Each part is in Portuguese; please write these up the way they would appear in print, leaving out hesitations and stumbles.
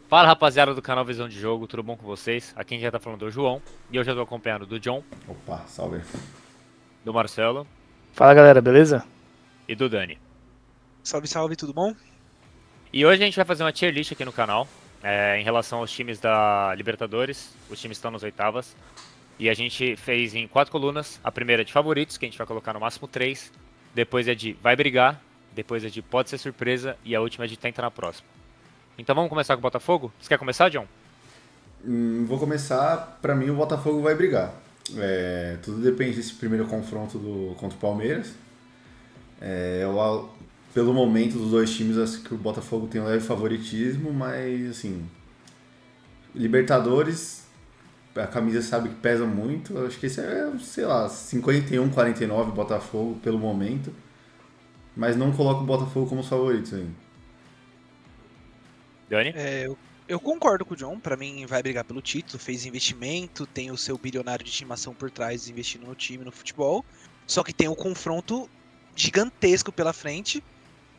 Fala rapaziada do canal Visão de Jogo, tudo bom com vocês? Aqui quem já tá falando é o João, e eu já tô acompanhando do John, Opa, salve. do Marcelo Fala galera, beleza? e do Dani. Salve, salve, tudo bom? E hoje a gente vai fazer uma tier list aqui no canal, em relação aos times da Libertadores, os times estão nas oitavas, e a gente fez em 4 colunas, a primeira é de favoritos, que a gente vai colocar no máximo 3, depois é de vai brigar, depois é de pode ser surpresa, e a última é de tenta na próxima. Então vamos começar com o Botafogo? Você quer começar, John? Vou começar, pra mim o Botafogo vai brigar. Tudo depende desse primeiro confronto contra o Palmeiras. Pelo momento dos dois times, acho que o Botafogo tem um leve favoritismo, mas assim, Libertadores, a camisa sabe que pesa muito. Eu acho que esse é, sei lá, 51-49 Botafogo pelo momento, mas não coloco o Botafogo como os favoritos ainda. Dani? Eu concordo com o John, pra mim vai brigar pelo título, fez investimento, tem o seu bilionário de estimação por trás investindo no time, no futebol, só que tem um confronto gigantesco pela frente,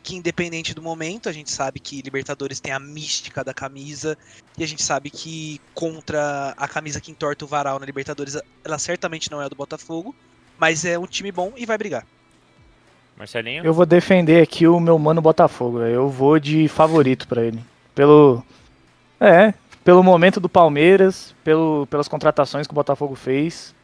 que independente do momento, a gente sabe que Libertadores tem a mística da camisa, e a gente sabe que contra a camisa que entorta o varal na Libertadores, ela certamente não é a do Botafogo, mas é um time bom e vai brigar. Marcelinho? Eu vou defender aqui o meu mano Botafogo, eu vou de favorito pra ele. Pelo momento do Palmeiras, pelas contratações que o Botafogo fez.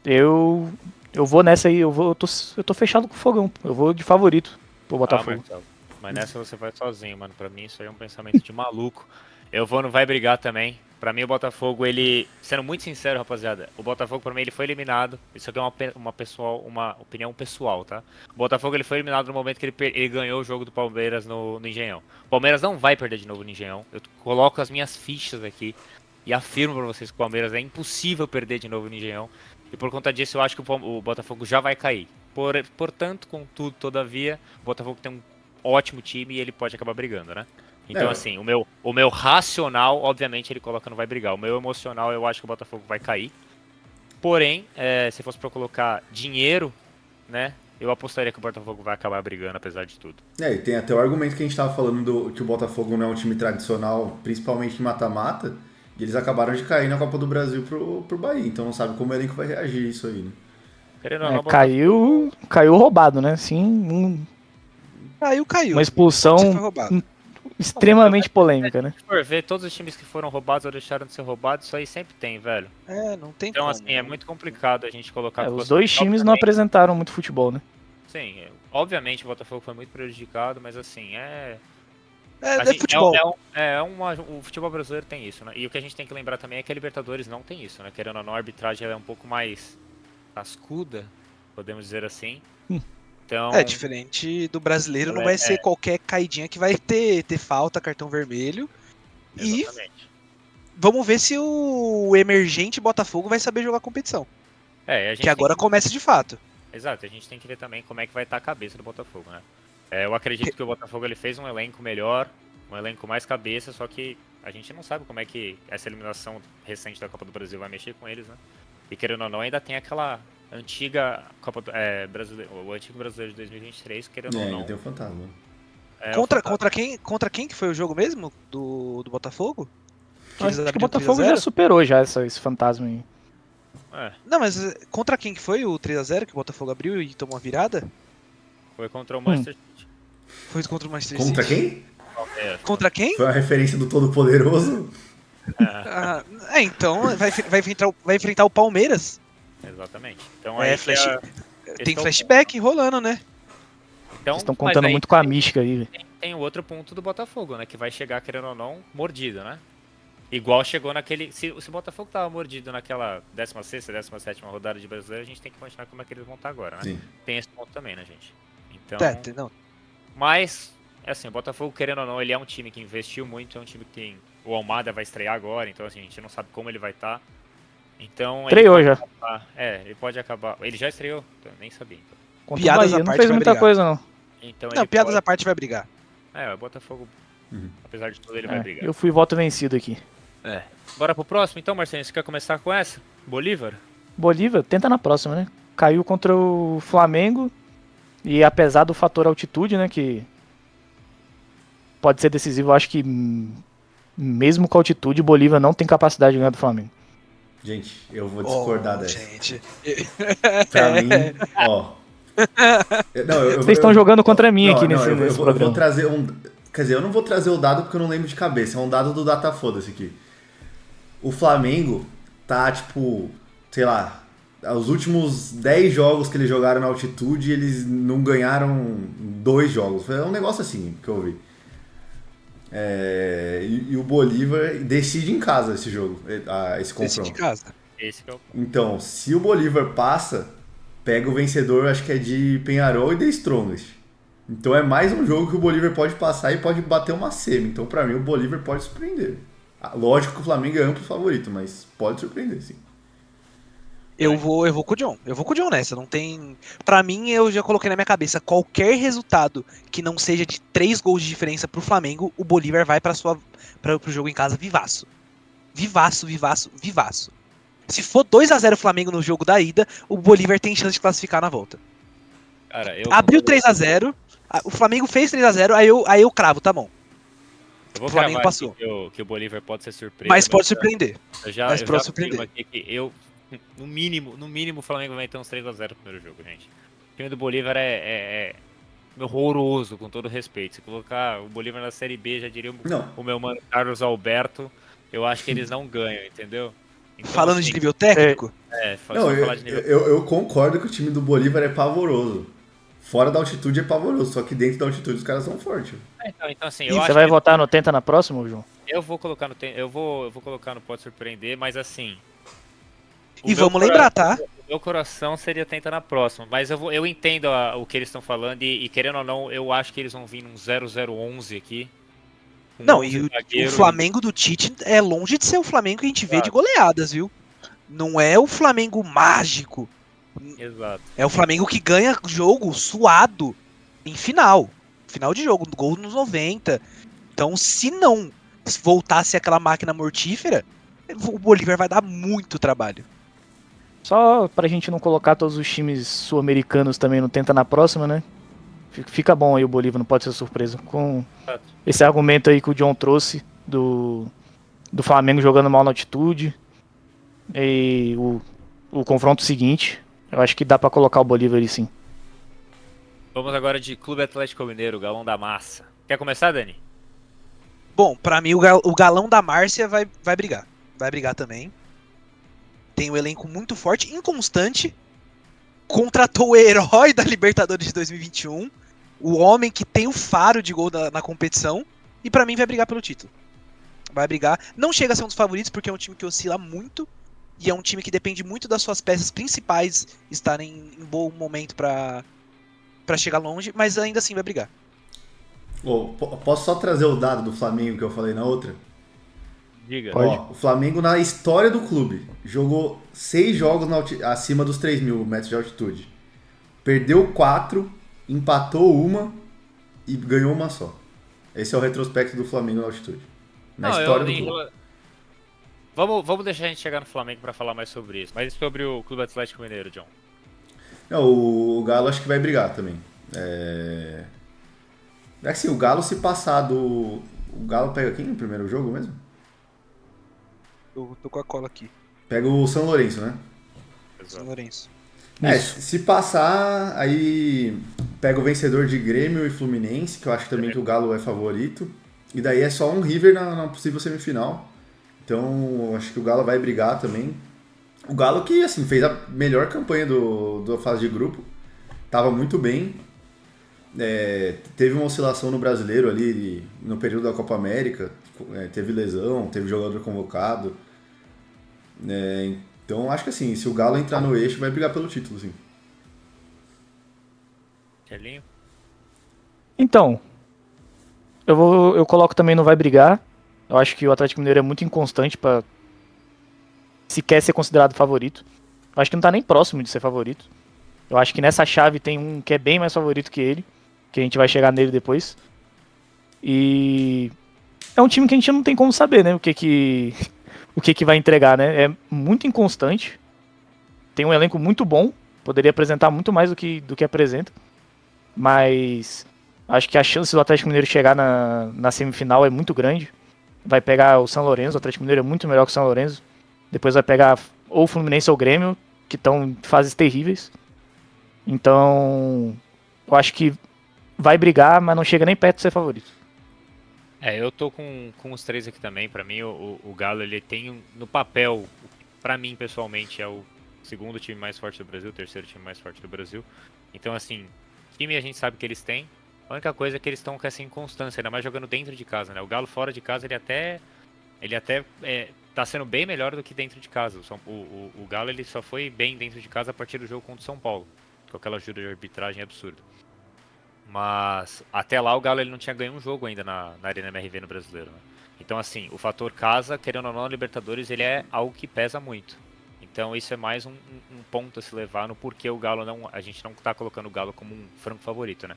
Eu vou nessa aí, eu tô fechado com o Fogão. Eu vou de favorito pro Botafogo. Marcelo. Mas nessa você vai sozinho, mano. Pra mim isso aí é um pensamento de maluco. Eu vou no vai brigar também. Pra mim o Botafogo, ele... Sendo muito sincero, rapaziada, o Botafogo pra mim ele foi eliminado. Isso aqui é uma opinião pessoal, tá? O Botafogo ele foi eliminado no momento que ele ganhou o jogo do Palmeiras no Engenhão. O Palmeiras não vai perder de novo no Engenhão. Eu coloco as minhas fichas aqui e afirmo pra vocês que o Palmeiras é impossível perder de novo no Engenhão. E por conta disso eu acho que o Botafogo já vai cair. Portanto, contudo, todavia, o Botafogo tem um ótimo time e ele pode acabar brigando, né? Então, assim, o meu racional, obviamente, ele coloca não vai brigar. O meu emocional, eu acho que o Botafogo vai cair. Porém, se fosse pra eu colocar dinheiro, né? Eu apostaria que o Botafogo vai acabar brigando, apesar de tudo. E tem até o argumento que a gente tava falando que o Botafogo não é um time tradicional, principalmente em mata-mata, e eles acabaram de cair na Copa do Brasil pro Bahia, então não sabe como o elenco vai reagir isso aí, né? Querendo ou não, Caiu roubado, né? Sim, Caiu. uma Você foi expulsão roubado. extremamente polêmica, né? Se for ver, todos os times que foram roubados ou deixaram de ser roubados, isso aí sempre tem, velho. Não tem Então, como. assim, é muito complicado a gente colocar... Os dois times não apresentaram muito futebol, né? Sim, obviamente o Botafogo foi muito prejudicado, mas assim, É futebol. futebol. O futebol brasileiro tem isso, né? E o que a gente tem que lembrar também é que a Libertadores não tem isso, né? Querendo ou não, a arbitragem ela é um pouco mais cascuda, podemos dizer assim. Então, Diferente do brasileiro, não ela vai ser qualquer caidinha que vai ter falta, cartão vermelho. exatamente. E vamos ver se o emergente Botafogo vai saber jogar a competição. A gente Que agora começa de fato. Exato, a gente tem que ver também como é que vai estar a cabeça do Botafogo, né? Eu acredito que o Botafogo ele fez um elenco melhor, um elenco mais cabeça, só que a gente não sabe como é que essa eliminação recente da Copa do Brasil vai mexer com eles, né? E querendo ou não, ainda tem aquela antiga Copa brasileira, o antigo brasileiro de 2023, querendo ou não. Ainda tem o fantasma. Contra quem que foi o jogo mesmo do Botafogo? Acho que o Botafogo já superou esse fantasma aí. Não, mas contra quem que foi o 3x0 que o Botafogo abriu e tomou a virada? Foi contra o Manchester City. Foi contra o Manchester City. Contra quem? Contra quem? Foi uma referência do Todo-Poderoso? Então vai enfrentar o Palmeiras. Exatamente. Então tem flashback rolando, né? Então, Vocês estão contando muito com a mística aí. Tem o outro ponto do Botafogo, né? Que vai chegar, querendo ou não, mordido, né? Igual chegou naquele... Se o Botafogo tava mordido naquela 16ª, 17ª rodada de brasileiro, a gente tem que imaginar como é que eles vão estar agora, né? Sim. Tem esse ponto também, né, gente? Então... Não. Mas, assim, o Botafogo, querendo ou não, ele é um time que investiu muito, é um time que tem... O Almada vai estrear agora, então assim, a gente não sabe como ele vai estar. Então... Estreou já. Ele pode acabar... Ele já estreou? Eu nem sabia, então. Contra o Bahia, não fez muita coisa, não. Então, não, piadas à parte vai brigar. O Botafogo, apesar de tudo, ele vai brigar. Eu fui voto vencido aqui. Bora pro próximo, então, Marcelinho, você quer começar com essa? Bolívar? Bolívar, tenta na próxima, né? Caiu contra o Flamengo e apesar do fator altitude, né, que pode ser decisivo, acho que mesmo com altitude, o Bolívar não tem capacidade de ganhar do Flamengo. Gente, eu vou discordar dessa. Gente. Pra mim, ó. Vocês estão jogando contra mim aqui nesse eu vou programa. trazer um. Quer dizer, eu não vou trazer o dado porque eu não lembro de cabeça. É um dado do Datafoda esse aqui. O Flamengo tá, tipo, sei lá, os últimos 10 jogos que eles jogaram na altitude, eles não ganharam 2 jogos. É um negócio assim que eu vi. E o Bolívar decide em casa esse jogo, esse confronto. Decide em casa. Esse que é o... Então, se o Bolívar passa, pega o vencedor, acho que é de Peñarol e The Strongest. Então é mais um jogo que o Bolívar pode passar e pode bater uma semi. Então, pra mim, o Bolívar pode surpreender. Lógico que o Flamengo é amplo favorito, mas pode surpreender, sim. Eu vou com o John. Eu vou com o John nessa. Não tem. Pra mim, eu já coloquei na minha cabeça. Qualquer resultado que não seja de 3 gols de diferença pro Flamengo, o Bolívar vai pro jogo em casa vivaço. Vivaço, vivaço, vivaço. Se for 2-0 Flamengo no jogo da ida, o Bolívar tem chance de classificar na volta. Cara, Abriu 3-0, o Flamengo fez 3-0, aí eu cravo, tá bom. Eu vou O Flamengo cravar passou. aqui que o Bolívar pode ser surpresa. Mas pode surpreender. Eu já Mas pode afirmo surpreender. aqui que no mínimo, o Flamengo vai ter uns 3-0 no primeiro jogo, gente. O time do Bolívar é horroroso, com todo respeito. Se colocar o Bolívar na Série B, já diria o meu mano Carlos Alberto, eu acho que eles não ganham, entendeu? Então, Falando assim, de nível técnico, falar de nível eu concordo que o time do Bolívar é pavoroso. Fora da altitude é pavoroso, só que dentro da altitude os caras são fortes. Então, assim, E eu você acho vai que votar no Tenta na próxima, João? eu vou colocar eu vou colocar no Pode Surpreender, mas assim... e vamos lembrar, tá? O meu coração seria Tenta na próxima, mas eu entendo o que eles estão falando e querendo ou não, eu acho que eles vão vir num 0-0-11 aqui. com Não, 11 e o zagueiros. Flamengo do Tite é longe de ser o Flamengo que a gente vê de goleadas, viu? Não é o Flamengo mágico. Exato. É o Flamengo que ganha jogo suado em final. Final de jogo, gol nos 90. Então, se não voltasse aquela máquina mortífera, o Bolívar vai dar muito trabalho. Só pra gente não colocar todos os times sul-americanos também no Tenta na próxima, né? Fica bom aí o Bolívar, não pode ser surpresa. Com esse argumento aí que o John trouxe do Flamengo jogando mal na altitude e o confronto seguinte, eu acho que dá pra colocar o Bolívar aí sim. Vamos agora de Clube Atlético Mineiro, Galão da Massa. Quer começar, Dani? Bom, pra mim o Galão da Márcia vai brigar. Vai brigar também. Tem um elenco muito forte, inconstante. Contratou o herói da Libertadores de 2021. O homem que tem o faro de gol na competição. E pra mim vai brigar pelo título. Vai brigar. Não chega a ser um dos favoritos, porque é um time que oscila muito. E é um time que depende muito das suas peças principais estarem em bom momento pra chegar longe. Mas ainda assim vai brigar. Posso só trazer o dado do Flamengo que eu falei na outra? Diga. Ó, o Flamengo, na história do clube, jogou 6 jogos acima dos 3.000 metros de altitude. Perdeu 4, empatou 1 e ganhou 1 só. Esse é o retrospecto do Flamengo na altitude. Na história do clube. Vamos deixar a gente chegar no Flamengo pra falar mais sobre isso. Mas sobre o Clube Atlético Mineiro, John? Não, o Galo acho que vai brigar também. É que assim, o Galo se passar do... O Galo pega quem no primeiro jogo mesmo? Eu tô com a cola aqui. Pega o São Lourenço, né? São Lourenço. Se passar, aí pega o vencedor de Grêmio e Fluminense, que eu acho também que o Galo é favorito. E daí é só um River na possível semifinal. Então, eu acho que o Galo vai brigar também. O Galo que, assim, fez a melhor campanha da fase de grupo. Tava muito bem. Teve uma oscilação no Brasileiro ali, no período da Copa América. Teve lesão, teve jogador convocado. Então, acho que assim, se o Galo entrar no eixo, vai brigar pelo título, sim. Kelinho? Então, eu coloco também não vai brigar. Eu acho que o Atlético Mineiro é muito inconstante pra se quer ser considerado favorito. Eu acho que não tá nem próximo de ser favorito. Eu acho que nessa chave tem um que é bem mais favorito que ele, que a gente vai chegar nele depois. E é um time que a gente não tem como saber, né, o que vai entregar, né? É muito inconstante. Tem um elenco muito bom, poderia apresentar muito mais do que apresenta. Mas acho que a chance do Atlético Mineiro chegar na semifinal é muito grande. vai pegar o São Lourenço, o Atlético Mineiro é muito melhor que o São Lourenço. Depois vai pegar ou o Fluminense ou o Grêmio, que estão em fases terríveis. Então, eu acho que vai brigar, mas não chega nem perto de ser favorito. Eu tô com os três aqui também. Pra mim, o Galo, ele tem no papel, pra mim pessoalmente, é o segundo time mais forte do Brasil, o terceiro time mais forte do Brasil. Então, assim, time a gente sabe que eles têm. A única coisa é que eles estão com essa inconstância, ainda mais jogando dentro de casa, né? O Galo fora de casa, ele até tá sendo bem melhor do que dentro de casa. O Galo, ele só foi bem dentro de casa a partir do jogo contra o São Paulo, com aquela ajuda de arbitragem absurda. Mas até lá o Galo ele não tinha ganho um jogo ainda na Arena MRV no Brasileiro, né? Então, assim, o fator casa, querendo ou não, a Libertadores, ele é algo que pesa muito. Então isso é mais um ponto a se levar no porquê o Galo não... A gente não tá colocando o Galo como um franco favorito, né?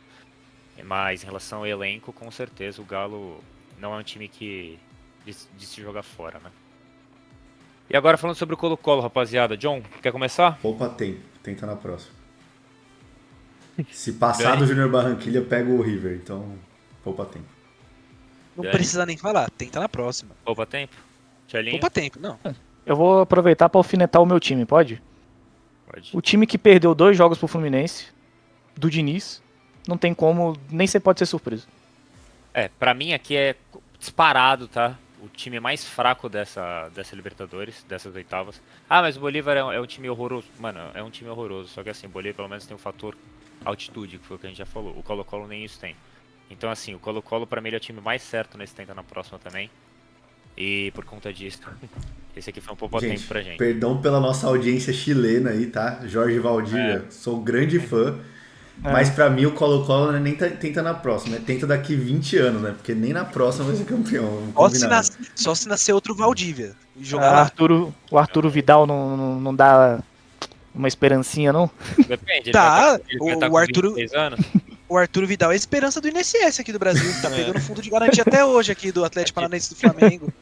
Mas em relação ao elenco, com certeza o Galo não é um time que de se jogar fora, né? E agora falando sobre o Colo-Colo, rapaziada. John, quer começar? Poupa tempo, tenta na próxima. Se passar do Júnior Barranquilla, eu pego o River, então poupa tempo. Não precisa nem falar, tenta na próxima. Poupa tempo? Tchelinho? Poupa tempo, não. Eu vou aproveitar para alfinetar o meu time, pode? Pode. O time que perdeu 2 jogos pro Fluminense, do Diniz, não tem como, nem você pode ser surpreso. Pra mim aqui é disparado, tá? O time mais fraco dessa Libertadores, dessas oitavas. Ah, mas o Bolívar é um time horroroso. Mano, é um time horroroso. Só que assim, o Bolívar pelo menos tem o fator altitude, que foi o que a gente já falou. O Colo-Colo nem isso tem. Então assim, o Colo-Colo pra mim ele é o time mais certo nesse tenta na próxima também. E por conta disso, esse aqui foi um pouco tempo pra gente. Perdão pela nossa audiência chilena aí, tá? Jorge Valdívia, sou grande fã. Mas pra mim o Colo-Colo nem tenta na próxima, né? Tenta daqui 20 anos, né? Porque nem na próxima vai ser campeão. Só se nascer outro Valdívia. E jogar lá. O Arturo Vidal não dá uma esperancinha, não? Depende, Tá, ele vai estar com 26 anos. O Arturo Vidal é a esperança do INSS aqui do Brasil. Tá pegando fundo de garantia até hoje aqui do Atlético Paranaense do Flamengo.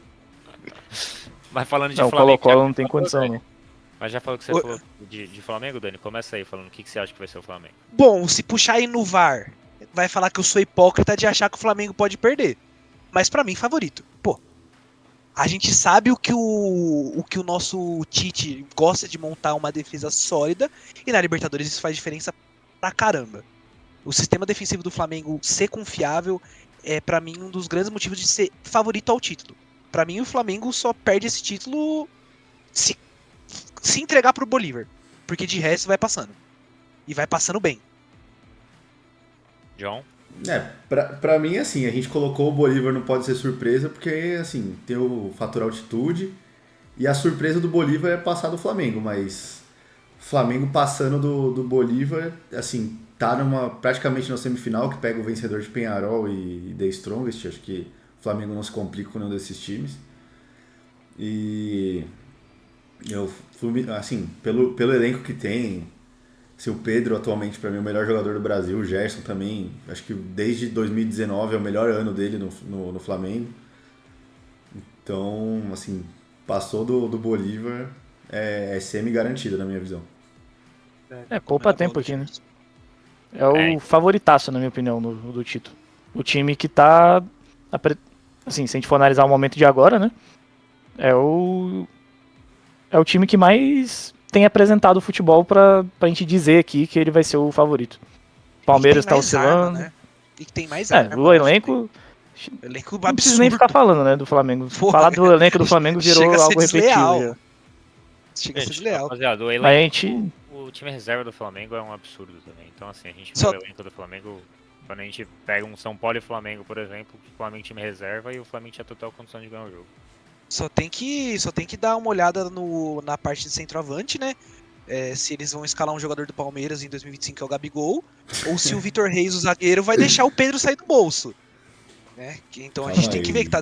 Mas falando de Não, o Flamengo... Colo-Colo não tem condição, não. Mas já falou que você falou de Flamengo, Dani? Começa aí falando o que você acha que vai ser o Flamengo. Bom, se puxar aí no VAR, vai falar que eu sou hipócrita de achar que o Flamengo pode perder. Mas pra mim, favorito. Pô, a gente sabe o que o nosso Tite gosta de montar uma defesa sólida, e na Libertadores isso faz diferença pra caramba. O sistema defensivo do Flamengo ser confiável é pra mim um dos grandes motivos de ser favorito ao título. Pra mim o Flamengo só perde esse título se entregar pro Bolívar, porque de resto vai passando. E vai passando bem. John? Pra mim, assim, a gente colocou o Bolívar não pode ser surpresa, porque, assim, tem o fator altitude, e a surpresa do Bolívar é passar do Flamengo, mas o Flamengo passando do Bolívar, assim, tá praticamente na semifinal, que pega o vencedor de Peñarol e The Strongest, acho que o Flamengo não se complica com nenhum desses times. E... assim, pelo elenco que tem, o Pedro atualmente para mim é o melhor jogador do Brasil, o Gerson também, acho que desde 2019 é o melhor ano dele no Flamengo. Então, assim, passou do Bolívar, é semi-garantido na minha visão. Poupa tempo aqui, né? É o favoritaço, na minha opinião, do título. O time que tá, assim, se a gente for analisar o momento de agora, né? É o time que mais tem apresentado o futebol pra gente dizer aqui que ele vai ser o favorito. Palmeiras tá oscilando. Arma, né? E que tem mais arma. O elenco... Elenco não precisa nem ficar falando, né, do Flamengo. Falar do elenco do Flamengo virou algo repetido. Chega a ser desleal. Rapaziada, o time reserva do Flamengo é um absurdo também. Então, assim, a gente vê o elenco do Flamengo... Quando a gente pega um São Paulo e Flamengo, por exemplo, o Flamengo time reserva e o Flamengo tinha total condição de ganhar o jogo. Só tem que dar uma olhada na parte de centroavante, né? Se eles vão escalar um jogador do Palmeiras em 2025, que é o Gabigol, ou se o Vitor Reis, o zagueiro, vai deixar o Pedro sair do bolso. Né? Então a gente tem que ver que tá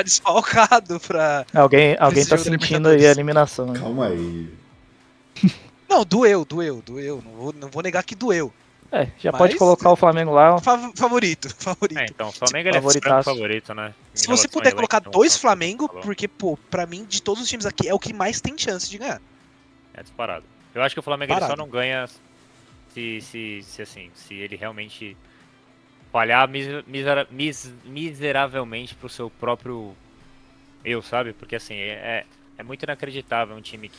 desfalcado pra... Alguém tá sentindo aí a eliminação. Né? Calma aí. Não, doeu. Não vou negar que doeu. Já pode colocar o Flamengo lá. Favorito. Então, o Flamengo ele é favorito, né? Se você puder colocar 2 Flamengo, porque, pô, pra mim, de todos os times aqui, é o que mais tem chance de ganhar. É disparado. Eu acho que o Flamengo ele só não ganha se ele realmente falhar miseravelmente pro seu próprio sabe? Porque assim, é muito inacreditável um time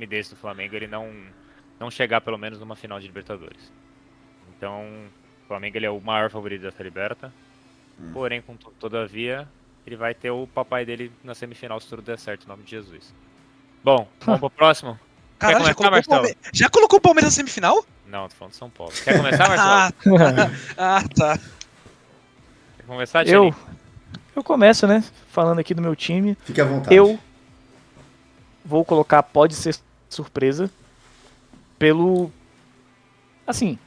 desse do Flamengo, ele não chegar pelo menos numa final de Libertadores. Então, o Flamengo ele é o maior favorito dessa Liberta, porém, todavia, ele vai ter o papai dele na semifinal se tudo der certo, em nome de Jesus. Bom, vamos pro próximo? Caralho, Quer começar, Marcelo? Já colocou o Palmeiras na semifinal? Não, tô falando de São Paulo. Quer começar, Marcelo? Tá. Quer começar, Thiago? Eu começo, né? Falando aqui do meu time. Fique à vontade. Eu vou colocar pode ser surpresa pelo... Assim,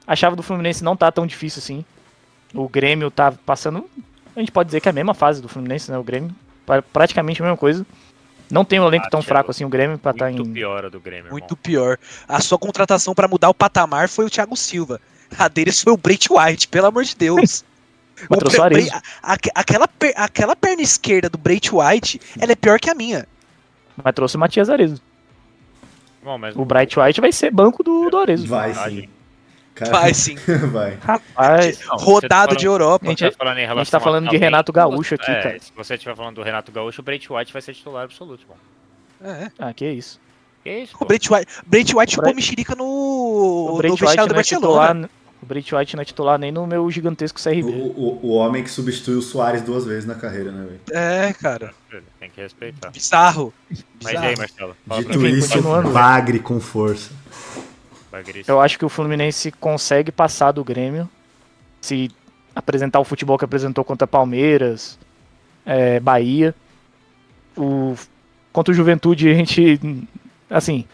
a chave do Fluminense não tá tão difícil assim. O Grêmio tá passando... A gente pode dizer que é a mesma fase do Fluminense, né? O Grêmio, praticamente a mesma coisa. Não tem um elenco tão fraco assim o Grêmio pra estar Muito em... pior a do Grêmio, Muito irmão. pior. A sua contratação pra mudar o patamar foi o Thiago Silva. A deles foi o Brait White, pelo amor de Deus. Mas trouxe o Arezzo. Aquela perna esquerda do Brait White, ela é pior que a minha. Mas trouxe o Matias Arezzo. Bom, mas O Bright White vai ser banco do Arezzo. Vai Verdade. sim. Cara, Vai sim. vai. Rapaz, Não, Rodado você de tá Europa. A gente- falando, falando em a gente relação tá falando de talento, Renato Gaúcho aqui, é, cara. Se você estiver falando do Renato Gaúcho, o Brait White vai ser titular absoluto, irmão. É. Ah, que isso. Que isso, O pô? Brait White chupou Brait- mexerica O no Bright vestiário White do não é Barcelona. titular. O Bright White não é titular nem no meu gigantesco CRB. O homem que substituiu o Soares 2 vezes na carreira, né, velho? É, cara. Tem que respeitar. Bizarro. Mas e aí, Marcelo? Fala pra Dito mim. isso, continuando. bagre com força. Bagrice. Eu acho que o Fluminense consegue passar do Grêmio se apresentar o futebol que apresentou contra Palmeiras, Bahia. Contra o Juventude a gente, assim,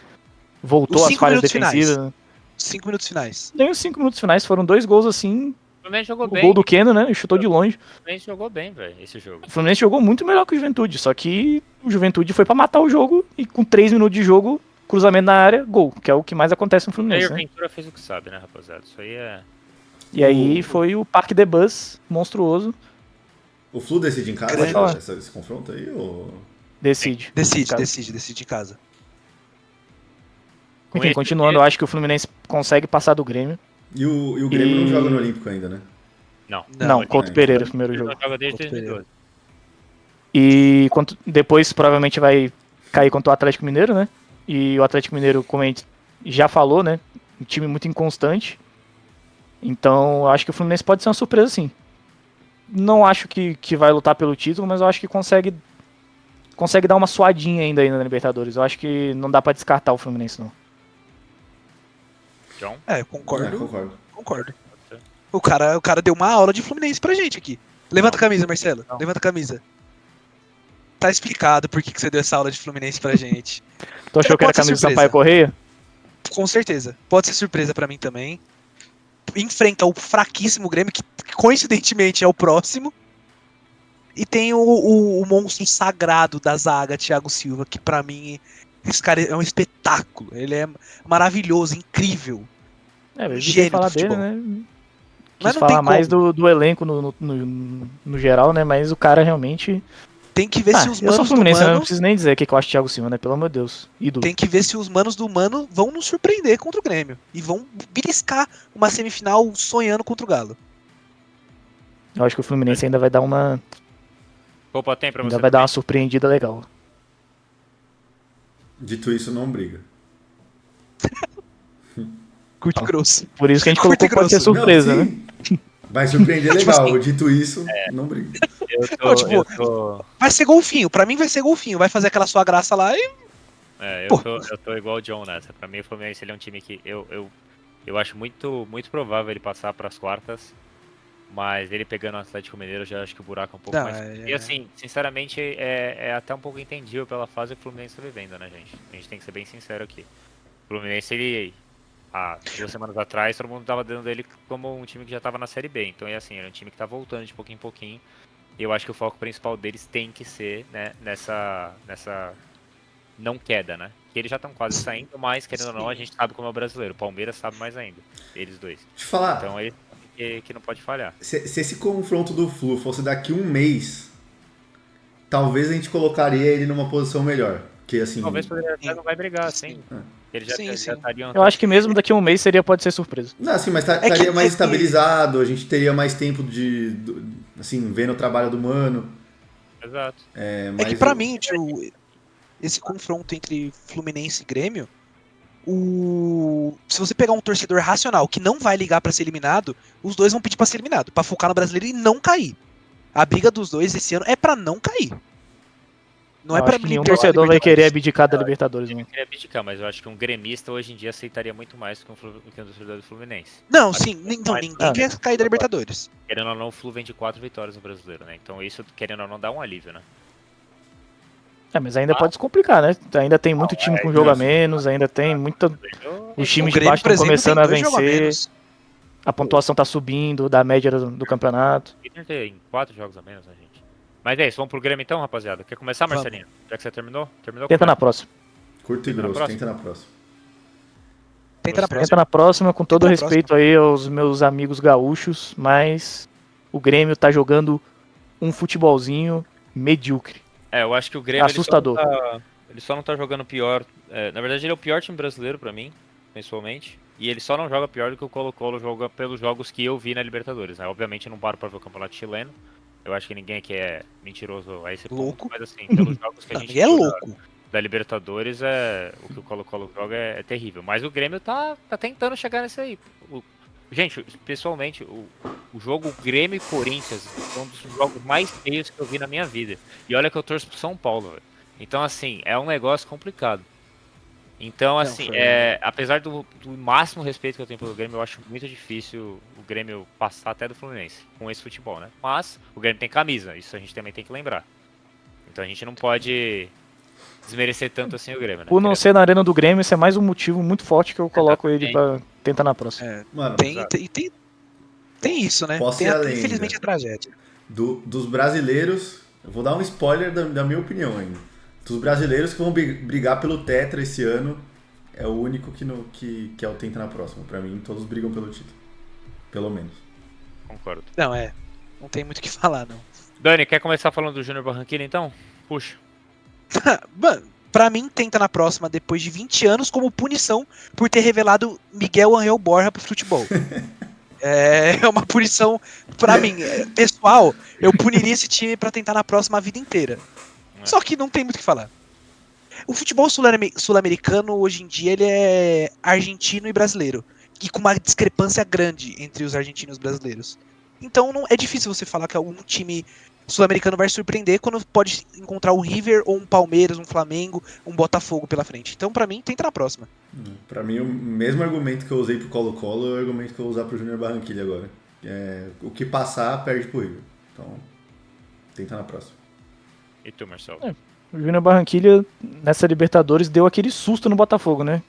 voltou Os às 5 falhas minutos defensivas. finais. 5 minutos finais. Nem os 5 minutos finais, foram 2 gols assim. O Fluminense jogou O bem. gol do Keno, né? Ele chutou de longe. O Fluminense jogou bem, velho, esse jogo. O Fluminense jogou muito melhor que o Juventude, só que o Juventude foi pra matar o jogo e com 3 minutos de jogo, cruzamento na área, gol, que é o que mais acontece no Aí Fluminense, o né? Ventura fez o que sabe, né, rapaziada? Isso aí é... E aí foi o Parque de Bus monstruoso, O Flu decide em casa Pode falar. esse confronto aí? Ou... decide. Decide em casa. Com Enfim, esse continuando, eu acho que o Fluminense consegue passar do Grêmio. E o Grêmio não E- joga no Olímpico ainda, né? Não, ele- contra o Pereira, o primeiro ele jogo. não joga desde Contra o Pereira. 2012. E depois provavelmente vai cair contra o Atlético Mineiro, né? E o Atlético Mineiro, como a gente já falou, né? Um time muito inconstante. Então, eu acho que o Fluminense pode ser uma surpresa, sim. Não acho que vai lutar pelo título, mas eu acho que consegue dar uma suadinha ainda aí na Libertadores. Eu acho que não dá pra descartar o Fluminense, não. John? É, Concordo. concordo. O cara deu uma aula de Fluminense pra gente aqui. Levanta a camisa, Marcelo. Não. Levanta a camisa. Tá explicado por que você deu essa aula de Fluminense pra gente. Tu achou que era a Pode ser camisa do surpresa. Sampaio Correia? Com certeza. Pode ser surpresa pra mim também. Enfrenta o fraquíssimo Grêmio, que coincidentemente é o próximo. E tem o monstro sagrado da zaga, Thiago Silva, que pra mim, esse cara é um espetáculo. Ele é maravilhoso, incrível. Eu devia Gênio falar do dele, futebol. né? Mas Quis não tem falar mais como. do elenco no geral, né? Mas o cara realmente... Tem que ver se os eu sou manos do Fluminense, eu não Mano... preciso nem dizer o que eu acho do Thiago Silva, né? Pelo amor de Deus. Ídolo. Tem que ver se os manos do Mano vão nos surpreender contra o Grêmio. E vão beliscar uma semifinal sonhando contra o Galo. Eu acho que o Fluminense ainda vai dar uma... Opa, tem pra você Ainda vai dar também? uma surpreendida legal. Dito isso, não briga. Curto e grosso. Por isso que a gente Curto colocou e que pode ser grosso. surpresa, Não, né? sim. Vai surpreender Tipo legal. assim- Dito isso, não briga. Eu Tipo, tô... Vai ser golfinho. Pra mim vai ser golfinho. Vai fazer aquela sua graça lá e... Pô. Eu tô igual o John nessa. Pra mim, o Fluminense ele é um time que eu acho muito provável ele passar pras quartas. Mas ele pegando o Atlético Mineiro, eu já acho que o buraco é um pouco Não, mais. E assim, sinceramente, é até um pouco entendível pela fase que o Fluminense tá vivendo, né, gente? A gente tem que ser bem sincero aqui. O Fluminense, ele. Há 2 semanas atrás, todo mundo tava dando ele como um time que já tava na Série B. Então, é assim, é um time que tá voltando de pouquinho em pouquinho. E eu acho que o foco principal deles tem que ser, né, nessa não queda, né? Que eles já estão quase saindo, mas querendo ou não, a gente sabe como é o brasileiro. O Palmeiras sabe mais ainda. Eles dois. Deixa eu falar. Então ele que não pode falhar. Se esse confronto do Flu fosse daqui um mês, talvez a gente colocaria ele numa posição melhor. Porque assim. Talvez poderia até não vai brigar, sim. Eles já, Sim, já sim. estariam. Eu acho que mesmo daqui a um mês pode ser surpresa. Não, assim, mas que- estaria mais é que- estabilizado, a gente teria mais tempo assim, vendo o trabalho do Mano. Exato. É Mas que pra mim, tio, esse confronto entre Fluminense e Grêmio, se você pegar um torcedor racional que não vai ligar pra ser eliminado, os dois vão pedir pra ser eliminado, pra focar no brasileiro e não cair. A briga dos dois esse ano é pra não cair. Não é Eu pra acho que nenhum perder a torcedor vai Libertadores. querer abdicar da Libertadores, Eu não. queria abdicar, mas eu acho que um gremista hoje em dia aceitaria muito mais que um torcedor do Fluminense. Não, Acho sim, que então mais- ninguém quer cair da Libertadores. Querendo ou não, o Flu vem de 4 vitórias no brasileiro, né? Então isso, querendo ou não, dá um alívio, né? Mas ainda pode se complicar, né? Ainda tem muito time com jogo a menos, ainda tem muita. Os O times de Grêmio, baixo por estão exemplo, começando tem a 2 jogos a vencer, menos. a pontuação tá subindo da média do campeonato. O Inter tem 4 jogos a menos, né, gente? Mas é isso, vamos pro Grêmio então, rapaziada. Quer começar, Vamos. Marcelinho? Já que você terminou? Terminou? Tenta na Começa. próxima. curto e Tenta na grosso, próxima? tenta na próxima. Tenta na Você- Tenta próxima. na próxima, com todo Tenta na respeito aí aos meus amigos gaúchos, mas o Grêmio tá jogando um futebolzinho medíocre. É, eu acho que o Grêmio Assustador. Ele só não tá jogando pior. Na verdade, ele é o pior time brasileiro pra mim, pessoalmente. E ele só não joga pior do que o Colo-Colo joga pelos jogos que eu vi na Libertadores, né? Obviamente eu não paro pra ver o campeonato chileno. Eu acho que ninguém aqui é mentiroso a esse Louco. ponto, mas assim, pelos jogos que a Não, gente ninguém é viu louco. da Libertadores, o que o Colo-Colo joga é terrível. Mas o Grêmio tá tentando chegar nesse aí. Gente, pessoalmente, o jogo Grêmio e Corinthians é um dos jogos mais feios que eu vi na minha vida. E olha que eu torço pro São Paulo, velho. Então, assim, é um negócio complicado. Então, assim, apesar do máximo respeito que eu tenho pelo Grêmio, eu acho muito difícil o Grêmio passar até do Fluminense com esse futebol, né? Mas o Grêmio tem camisa, isso a gente também tem que lembrar. Então a gente não pode desmerecer tanto assim o Grêmio, né? Por não ser na arena do Grêmio, esse é mais um motivo muito forte que eu coloco ele pra tentar na próxima. É, Mano, tem isso, né? Posso Tem ir além infelizmente ainda. a tragédia. dos brasileiros, eu vou dar um spoiler da minha opinião ainda. Dos brasileiros que vão brigar pelo Tetra esse ano, é o único que é o Tenta na próxima. Pra mim, todos brigam pelo título. Pelo menos. Concordo. Não, não tem muito o que falar, não. Dani, quer começar falando do Júnior Barranquilla então? Puxa. Mano, pra mim, tenta na próxima depois de 20 anos como punição por ter revelado Miguel Angel Borja pro futebol. É uma punição pra mim. Pessoal, eu puniria esse time pra tentar na próxima a vida inteira. Só que não tem muito o que falar. O futebol sul-americano, hoje em dia, ele é argentino e brasileiro. E com uma discrepância grande entre os argentinos e os brasileiros. Então é difícil você falar que algum time sul-americano vai surpreender quando pode encontrar um River ou um Palmeiras, um Flamengo, um Botafogo pela frente. Então, pra mim, tenta na próxima. Pra mim, o mesmo argumento que eu usei pro Colo-Colo é o argumento que eu vou usar pro Júnior Barranquilla agora. O que passar, perde pro River. Então, tenta na próxima. E tu, Marcelo? O Júnior Barranquilla, nessa Libertadores, deu aquele susto no Botafogo, né?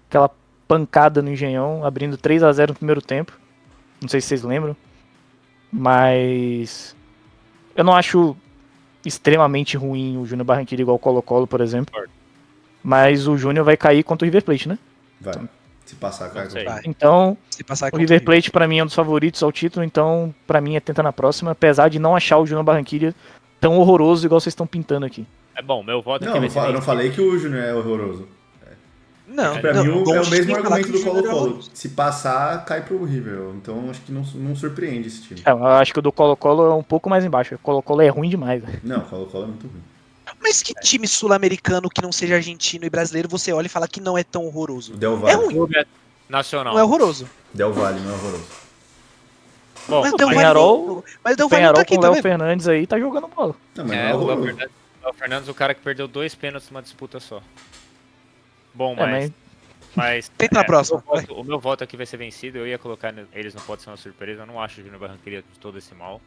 Aquela pancada no Engenhão, abrindo 3-0 no primeiro tempo. Não sei se vocês lembram. Mas eu não acho extremamente ruim o Júnior Barranquilla igual o Colo-Colo, por exemplo. Mas o Júnior vai cair contra o River Plate, né? Vai. Se passar, cai. Não sei. Vai. Então, Se passar o contra River Plate pra mim é um dos favoritos ao título, então pra mim é tenta na próxima, apesar de não achar o Júnior Barranquilla tão horroroso igual vocês estão pintando aqui. É bom, meu voto Não, aqui eu vai ser não falei que o Júnior é horroroso. Não, Pra não, mim, é o longe de mesmo mim falar argumento que do o Júnior é Colo-Colo. horroroso. Se passar, cai pro River. Então, acho que não surpreende esse time. Eu acho que o do Colo-Colo é um pouco mais embaixo. O Colo-Colo é ruim demais, velho. Não, o Colo-Colo é muito ruim. Mas que time sul-americano que não seja argentino e brasileiro você olha e fala que não é tão O horroroso? Del É Valle. ruim, Nacional. não é horroroso. Del Valle não é horroroso. Bom, Mas o Del Valle Penharol- mas o Del O Valle não Penharol tá aqui com o Léo também. Fernandes aí tá jogando bola. Não, mas não é é o Léo horroroso. Fernandes, o cara que perdeu 2 pênaltis numa disputa só. Bom, É, mas Tenta na próxima, vai. O meu voto aqui vai ser vencido. Eu ia colocar eles, não pode ser uma surpresa. Eu não acho o Júnior Barranquilla de todo esse mal.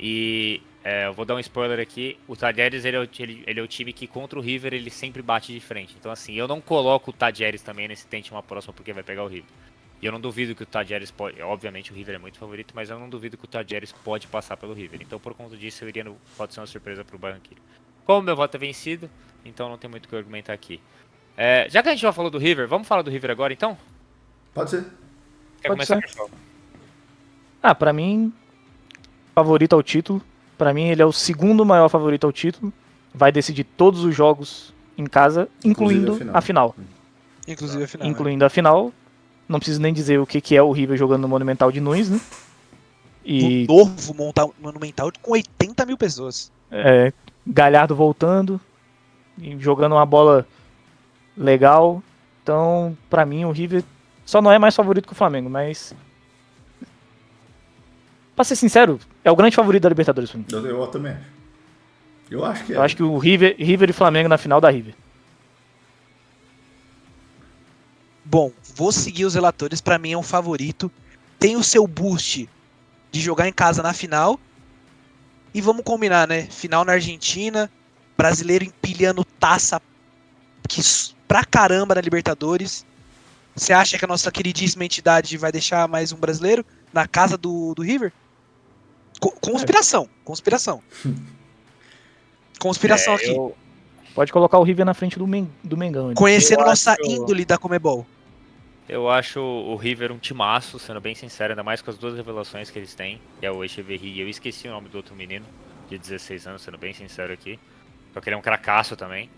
E eu vou dar um spoiler aqui. O Talleres ele é o time que contra o River ele sempre bate de frente. Então assim, eu não coloco o Talleres também nesse tente uma próxima porque vai pegar o River. E eu não duvido que o Talleres pode. Obviamente o River é muito favorito, mas eu não duvido que o Talleres pode passar pelo River. Então por conta disso eu iria pode ser uma surpresa pro Barranquilla. Como meu voto é vencido, então não tem muito o que argumentar aqui. Já que a gente já falou do River, vamos falar do River agora então? Pode ser. Quer Pode começar, ser. pessoal? Pra mim, favorito ao título. Pra mim, ele é o segundo maior favorito ao título. Vai decidir todos os jogos em casa, incluindo Inclusive a final. Inclusive a final. Incluindo a final. Não preciso nem dizer o que é o River jogando no Monumental de Nunes, né? O novo Monumental com 80 mil pessoas. Galhardo voltando e jogando uma bola legal. Então, pra mim, o River só não é mais favorito que o Flamengo, mas... Pra ser sincero, é o grande favorito da Libertadores pra mim. Eu também acho. Eu acho que é. Eu acho que o River e Flamengo na final da River. Bom, vou seguir os relatores, pra mim é um favorito. Tem o seu boost de jogar em casa na final. E vamos combinar, né? Final na Argentina, brasileiro empilhando taça pra caramba na Libertadores. Você acha que a nossa queridíssima entidade vai deixar mais um brasileiro na casa do River? Conspiração. Conspiração aqui. Pode colocar o River na frente do Mengão. Conhecendo nossa índole da Comebol. Eu acho o River um timaço, sendo bem sincero, ainda mais com as duas revelações que eles têm, que é o Echeverri e eu esqueci o nome do outro menino, de 16 anos, sendo bem sincero aqui. Só que ele é um cracaço também.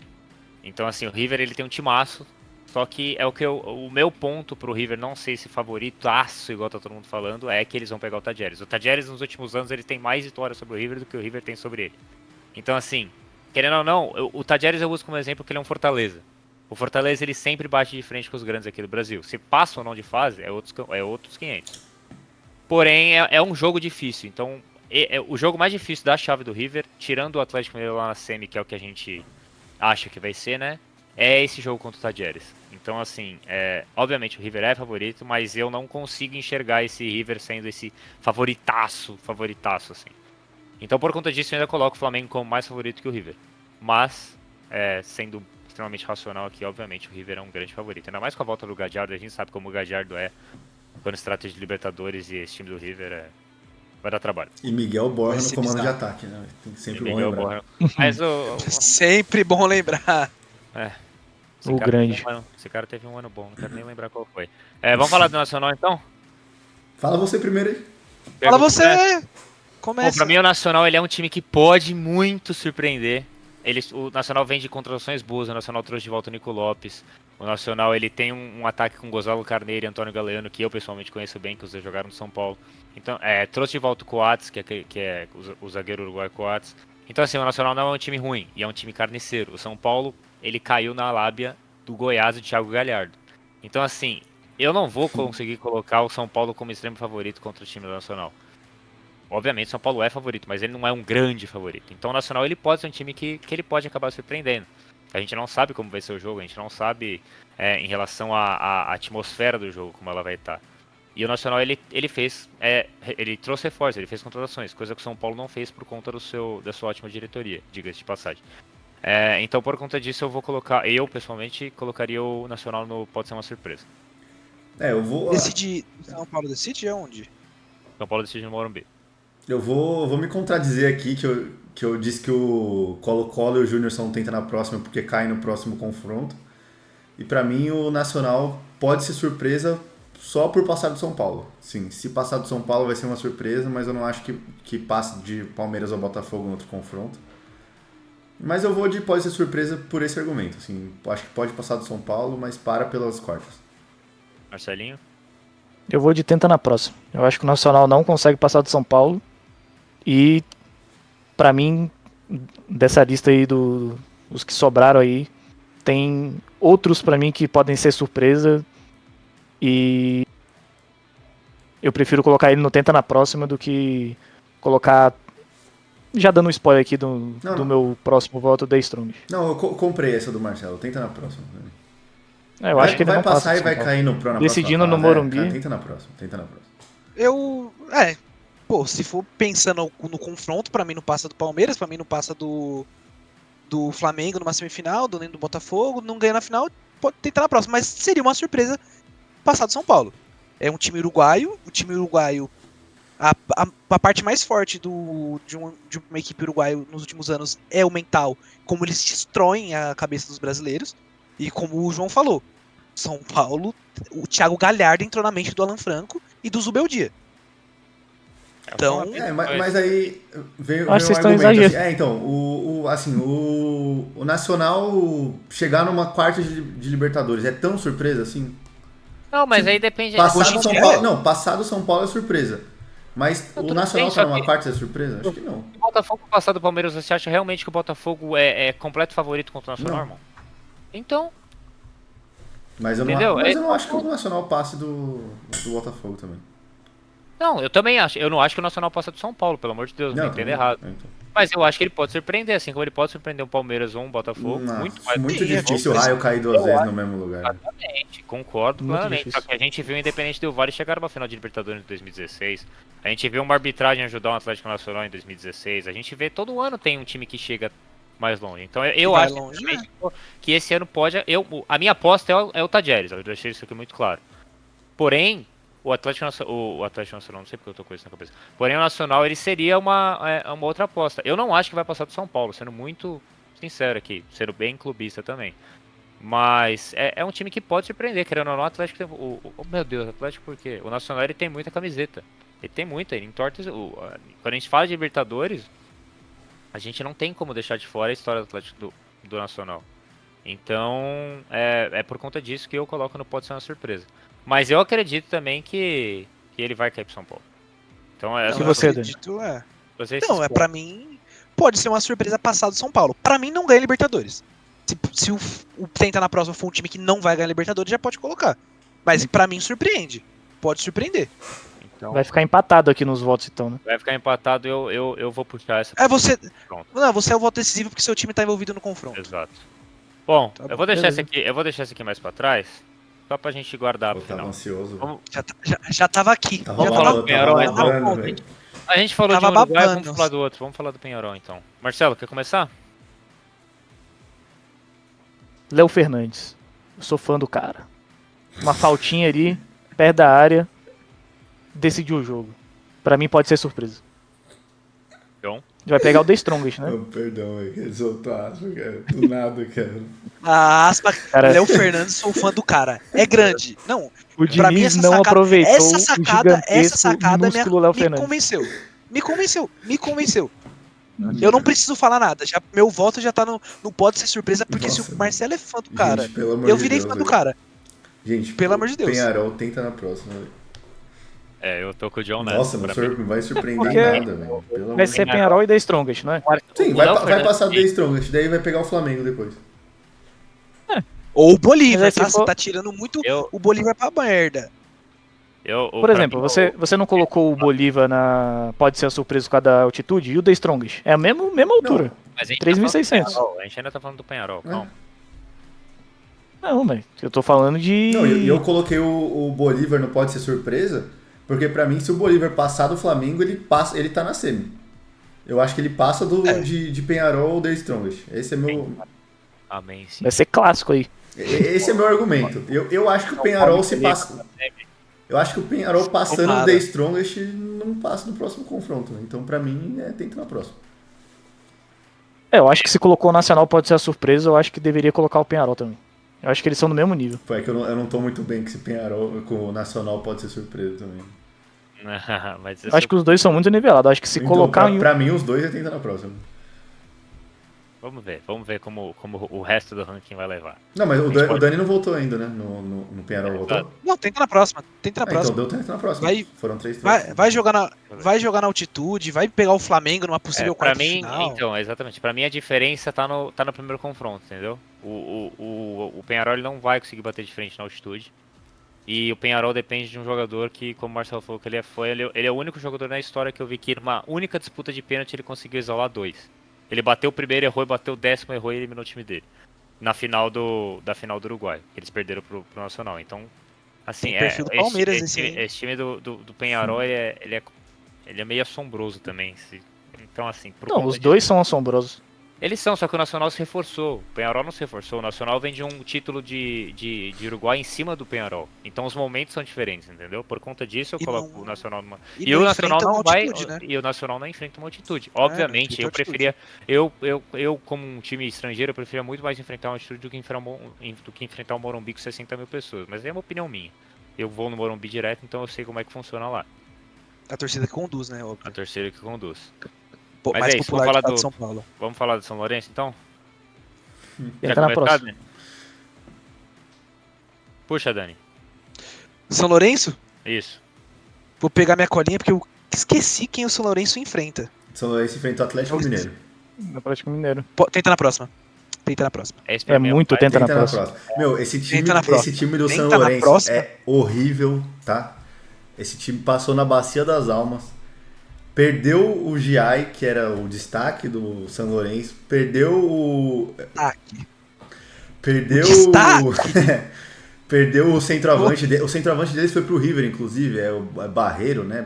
Então, assim, o River ele tem um timaço, só que é o meu ponto pro River não ser esse favoritaço, igual tá todo mundo falando, é que eles vão pegar o Tadieres. O Tadieres, nos últimos anos, ele tem mais vitórias sobre o River do que o River tem sobre ele. Então, assim, querendo ou não, o Tadieres eu uso como exemplo porque ele é um Fortaleza. O Fortaleza ele sempre bate de frente com os grandes aqui do Brasil. Se passa ou não de fase, é outros 500. Porém, é um jogo difícil. Então, o jogo mais difícil da chave do River, tirando o Atlético Mineiro lá na semi, que é o que a gente acha que vai ser, né? É esse jogo contra o Tadieres. Então, assim, obviamente o River é favorito, mas eu não consigo enxergar esse River sendo esse favoritaço, assim. Então, por conta disso, eu ainda coloco o Flamengo como mais favorito que o River. Mas, sendo extremamente racional aqui, obviamente o River é um grande favorito. Ainda mais com a volta do Gallardo, a gente sabe como o Gallardo é quando se trata de Libertadores, e esse time do River vai dar trabalho. E Miguel Borja no comando bizarro de ataque, né? Tem sempre bom Miguel lembrar. Borja. Mas Sempre bom lembrar. esse O cara grande. esse cara teve um ano bom, não quero nem lembrar qual foi. Vamos falar do Nacional então? Fala você primeiro aí. Fala você! Bom, Começa. pra mim o Nacional ele é um time que pode muito surpreender. O Nacional vem de contratações boas, o Nacional trouxe de volta o Nico Lopes. O Nacional ele tem um ataque com Gonzalo Carneiro e Antônio Galeano, que eu pessoalmente conheço bem, que os dois jogaram no São Paulo. Então, trouxe de volta o Coates, que é o zagueiro uruguaio Coates. Então, assim, o Nacional não é um time ruim, e é um time carniceiro. O São Paulo, ele caiu na lábia do Goiás e do Thiago Galhardo. Então, assim, eu não vou conseguir colocar o São Paulo como extremo favorito contra o time do Nacional. Obviamente, o São Paulo é favorito, mas ele não é um grande favorito. Então, o Nacional ele pode ser um time que ele pode acabar surpreendendo. A gente não sabe como vai ser o jogo, a gente não sabe em relação à atmosfera do jogo, como ela vai estar. E o Nacional ele trouxe reforços, ele fez contratações, coisa que o São Paulo não fez por conta da sua ótima diretoria, diga-se de passagem. Então, por conta disso, eu pessoalmente colocaria o Nacional no pode ser uma surpresa. Eu vou. São Paulo decide aonde? São Paulo decide no Morumbi. Eu vou me contradizer aqui que eu disse que o Colo-Colo e o Júnior tenta na próxima porque cai no próximo confronto. E pra mim o Nacional pode ser surpresa só por passar do São Paulo. Sim, se passar do São Paulo vai ser uma surpresa, mas eu não acho que passe de Palmeiras ou Botafogo no outro confronto. Mas eu vou de pode ser surpresa por esse argumento. Assim, acho que pode passar do São Paulo, mas para pelas quartas. Marcelinho? Eu vou de tenta na próxima. Eu acho que o Nacional não consegue passar do São Paulo. E, pra mim, dessa lista aí os que sobraram aí, tem outros pra mim que podem ser surpresa. E eu prefiro colocar ele no tenta na próxima do que colocar... Já dando um spoiler aqui do meu próximo voto, da Strong. Não, eu comprei essa do Marcelo. Tenta na próxima. Eu acho que ele vai não passar passa e vai cair no próximo. Decidindo no Morumbi. Tenta na próxima. Se for pensando no confronto, pra mim não passa do Palmeiras, pra mim não passa do Flamengo numa semifinal, nem do Botafogo, não ganha na final, pode tentar na próxima, mas seria uma surpresa passar do São Paulo. É um time uruguaio, a parte mais forte de uma equipe uruguaia nos últimos anos é o mental, como eles destroem a cabeça dos brasileiros, e como o João falou, São Paulo, o Thiago Galhardo entrou na mente do Alan Franco e do Zubeldia. Então, mas aí veio um Acho que vocês estão argumento. exagerando. Assim, o Nacional chegar numa quarta de Libertadores é tão surpresa assim? Não, mas aí depende... Passar do São Paulo é surpresa. Mas Não, o tudo Nacional bem, tá só numa que- quarta de surpresa? Acho que não. O Botafogo passado do Palmeiras, você acha realmente que o Botafogo é completo favorito contra o Nacional, Não. irmão? Então, Mas entendeu? eu não acho que o Nacional passe do Botafogo também. Não, eu também acho. Eu não acho que o Nacional passa do São Paulo, pelo amor de Deus, não me Não, entenda também não. errado. Então. Mas eu acho que ele pode surpreender, assim como ele pode surpreender um Palmeiras ou um Botafogo. Muito mais Muito do que difícil o Botafogo. Raio cair duas Eu vezes acho. no mesmo lugar. Exatamente, concordo Muito plenamente. difícil. Só que a gente viu o Independente Del Valle chegar numa final de Libertadores em 2016. A gente viu uma arbitragem ajudar o Atlético Nacional em 2016. A gente vê todo ano tem um time que chega mais longe. Então eu vai acho longe, sinceramente, que esse ano pode. A minha aposta é o Tadjeres, eu deixei isso aqui muito claro. Porém, o Atlético Nacional, não sei porque eu tô com isso na cabeça. Porém, o Nacional ele seria uma outra aposta. Eu não acho que vai passar do São Paulo, sendo muito sincero aqui, sendo bem clubista também. Mas é um time que pode surpreender, querendo ou não, o Atlético tem, meu Deus, Atlético por quê? O Nacional ele tem muita camiseta. Ele tem muita, ele entorta. Quando a gente fala de Libertadores, a gente não tem como deixar de fora a história do Atlético do Nacional. Então, é por conta disso que eu coloco no pode ser uma surpresa. Mas eu acredito também que ele vai cair pro São Paulo. Então, Não, E eu você, acredito, vocês Não, pra mim, pode ser uma surpresa passar do São Paulo. Pra mim, não ganha Libertadores. Se o Tenta na próxima for um time que não vai ganhar Libertadores, já pode colocar. Mas pra mim, surpreende. Pode surpreender. Então, Vai ficar empatado aqui nos votos, então, né? vai ficar empatado, eu vou puxar essa. Você. Pronto. Não, você é o voto decisivo porque seu time tá envolvido no confronto. Exato. Bom, Tá eu bom, vou deixar beleza. eu vou deixar esse aqui mais pra trás, só pra gente guardar Eu pro tava final. ansioso. Vamos, Já tava aqui. Tava já Vamos falar tava, do Penharol, tava então. babando, velho. a gente falou de Tava Uruguai, babando. vamos falar do outro. Vamos falar do Penharol, então. Marcelo, quer começar? Léo Fernandes. Eu sou fã do cara. Uma faltinha ali, perto da área, decidiu o jogo. Pra mim pode ser surpresa. Então, Vai pegar o The Strongest, né? Oh, perdão, velho. Que soltou a aspa, cara. Do nada, cara. A aspa, Cara- Léo Fernandes, sou fã do cara. É grande. Não, O pra mim Diniz essa não sacada, aproveitou essa o sacada gigantesco, minúsculo Léo me Fernandes. convenceu. Me convenceu. Eu não preciso falar nada. Já, meu voto já tá no pode ser surpresa, porque se Nossa, o Marcelo é fã do cara, Gente, pelo amor eu de virei Deus, fã do velho. cara. Gente, Pelo amor de Deus. Penharol tenta na próxima, velho. eu tô com o John nessa. Nossa, não pra mim. vai surpreender Porque em nada, velho. Pelo Vai amor ser de Penharol e The Strongest, não é? Sim, O vai Léo passar Fernandes- The Strongest, daí vai pegar o Flamengo depois. Ou o Bolívar, Mas aí, tá? se Você for- tá tirando muito Eu- o Bolívar pra merda. Por exemplo, você não colocou o Bolívar na. Pode ser a surpresa por causa da altitude e o The Strongest. É a mesma altura. Mas a gente 3.600. tá falando do Penharol, a gente ainda tá falando do Penharol, calma. Não, velho. Eu tô falando de. Não, e eu coloquei o Bolívar no Pode Ser Surpresa, porque pra mim, se o Bolívar passar do Flamengo, ele tá na semi. Eu acho que ele passa de Penharol ou The Strongest. Esse é meu, Amém, sim. Vai ser clássico aí. esse é meu argumento. Eu acho que o Penharol se passa. Eu acho que o Penharol passando Tomara. o The Strongest não passa no próximo confronto. Né? Então, pra mim, tenta na próxima. Eu acho que se colocou o Nacional pode ser a surpresa, eu acho que deveria colocar o Penharol também. Eu acho que eles são do mesmo nível. Foi que eu não tô muito bem com esse Penharol, com o Nacional pode ser surpresa também. Mas Eu acho que os dois são muito nivelados. Eu acho que se Então, colocar em um. pra mim, os dois tenta na próxima. Vamos ver como o resto do ranking vai levar. Não, mas A gente o pode- Dani não voltou ainda, né? No Penharol voltou? Não, tenta na próxima. Tenta na Então próxima. deu tenta na próxima. Vai- Foram 3 Vai jogar na altitude, vai pegar o Flamengo numa possível Pra quarta de mim, final. então, exatamente. Pra mim a diferença tá no primeiro confronto, entendeu? O Penharol ele não vai conseguir bater de frente na altitude. E o Penharol depende de um jogador que, como o Marcelo falou, que ele é o único jogador na história que eu vi que numa única disputa de pênalti ele conseguiu isolar 2. Ele bateu o primeiro, errou, e bateu o 10º, errou e eliminou o time dele. Da final do Uruguai, que eles perderam pro Nacional. Então, assim, Tem perfil do Palmeiras esse aí. esse time do Penharol, ele é meio assombroso também. Então, assim, por Não, conta os disso- dois são assombrosos. Eles são, só que o Nacional se reforçou. O Penharol não se reforçou. O Nacional vem de um título de Uruguai em cima do Penharol. Então os momentos são diferentes, entendeu? Por conta disso eu E coloco não- o Nacional numa. e E o não Nacional enfrenta não uma vai. altitude, né? E o Nacional não enfrenta uma altitude. Obviamente, enfrenta eu altitude. preferia. Eu, como um time estrangeiro, eu preferia muito mais enfrentar uma altitude do que enfrentar o Morumbi com 60 mil pessoas. Mas é uma opinião minha. Eu vou no Morumbi direto, então eu sei como é que funciona lá. A torcida que conduz, né? A Óbvio. terceira que conduz. Pô, Mas mais é isso, popular vamos falar do estado do- de São Paulo. Vamos falar do São Lourenço, então? Entra na começar, próxima. Dani? Puxa, Dani. São Lourenço? Isso. Vou pegar minha colinha porque esqueci quem o São Lourenço enfrenta. São Lourenço enfrenta o Atlético Mineiro. No Atlético Mineiro. Tenta na próxima. Tenta na próxima. Esse pra É mim o muito mais- tenta na Tenta na próxima. próxima. Meu, esse Tenta na próxima. time do São Tenta na Lourenço próxima. é horrível, tá? Esse time passou na Bacia das Almas. Perdeu o Giai, que era o destaque do São Lourenço. Perdeu o. Perdeu O destaque? Perdeu o centroavante. O centroavante deles foi pro River, inclusive. É o Barreiro, né?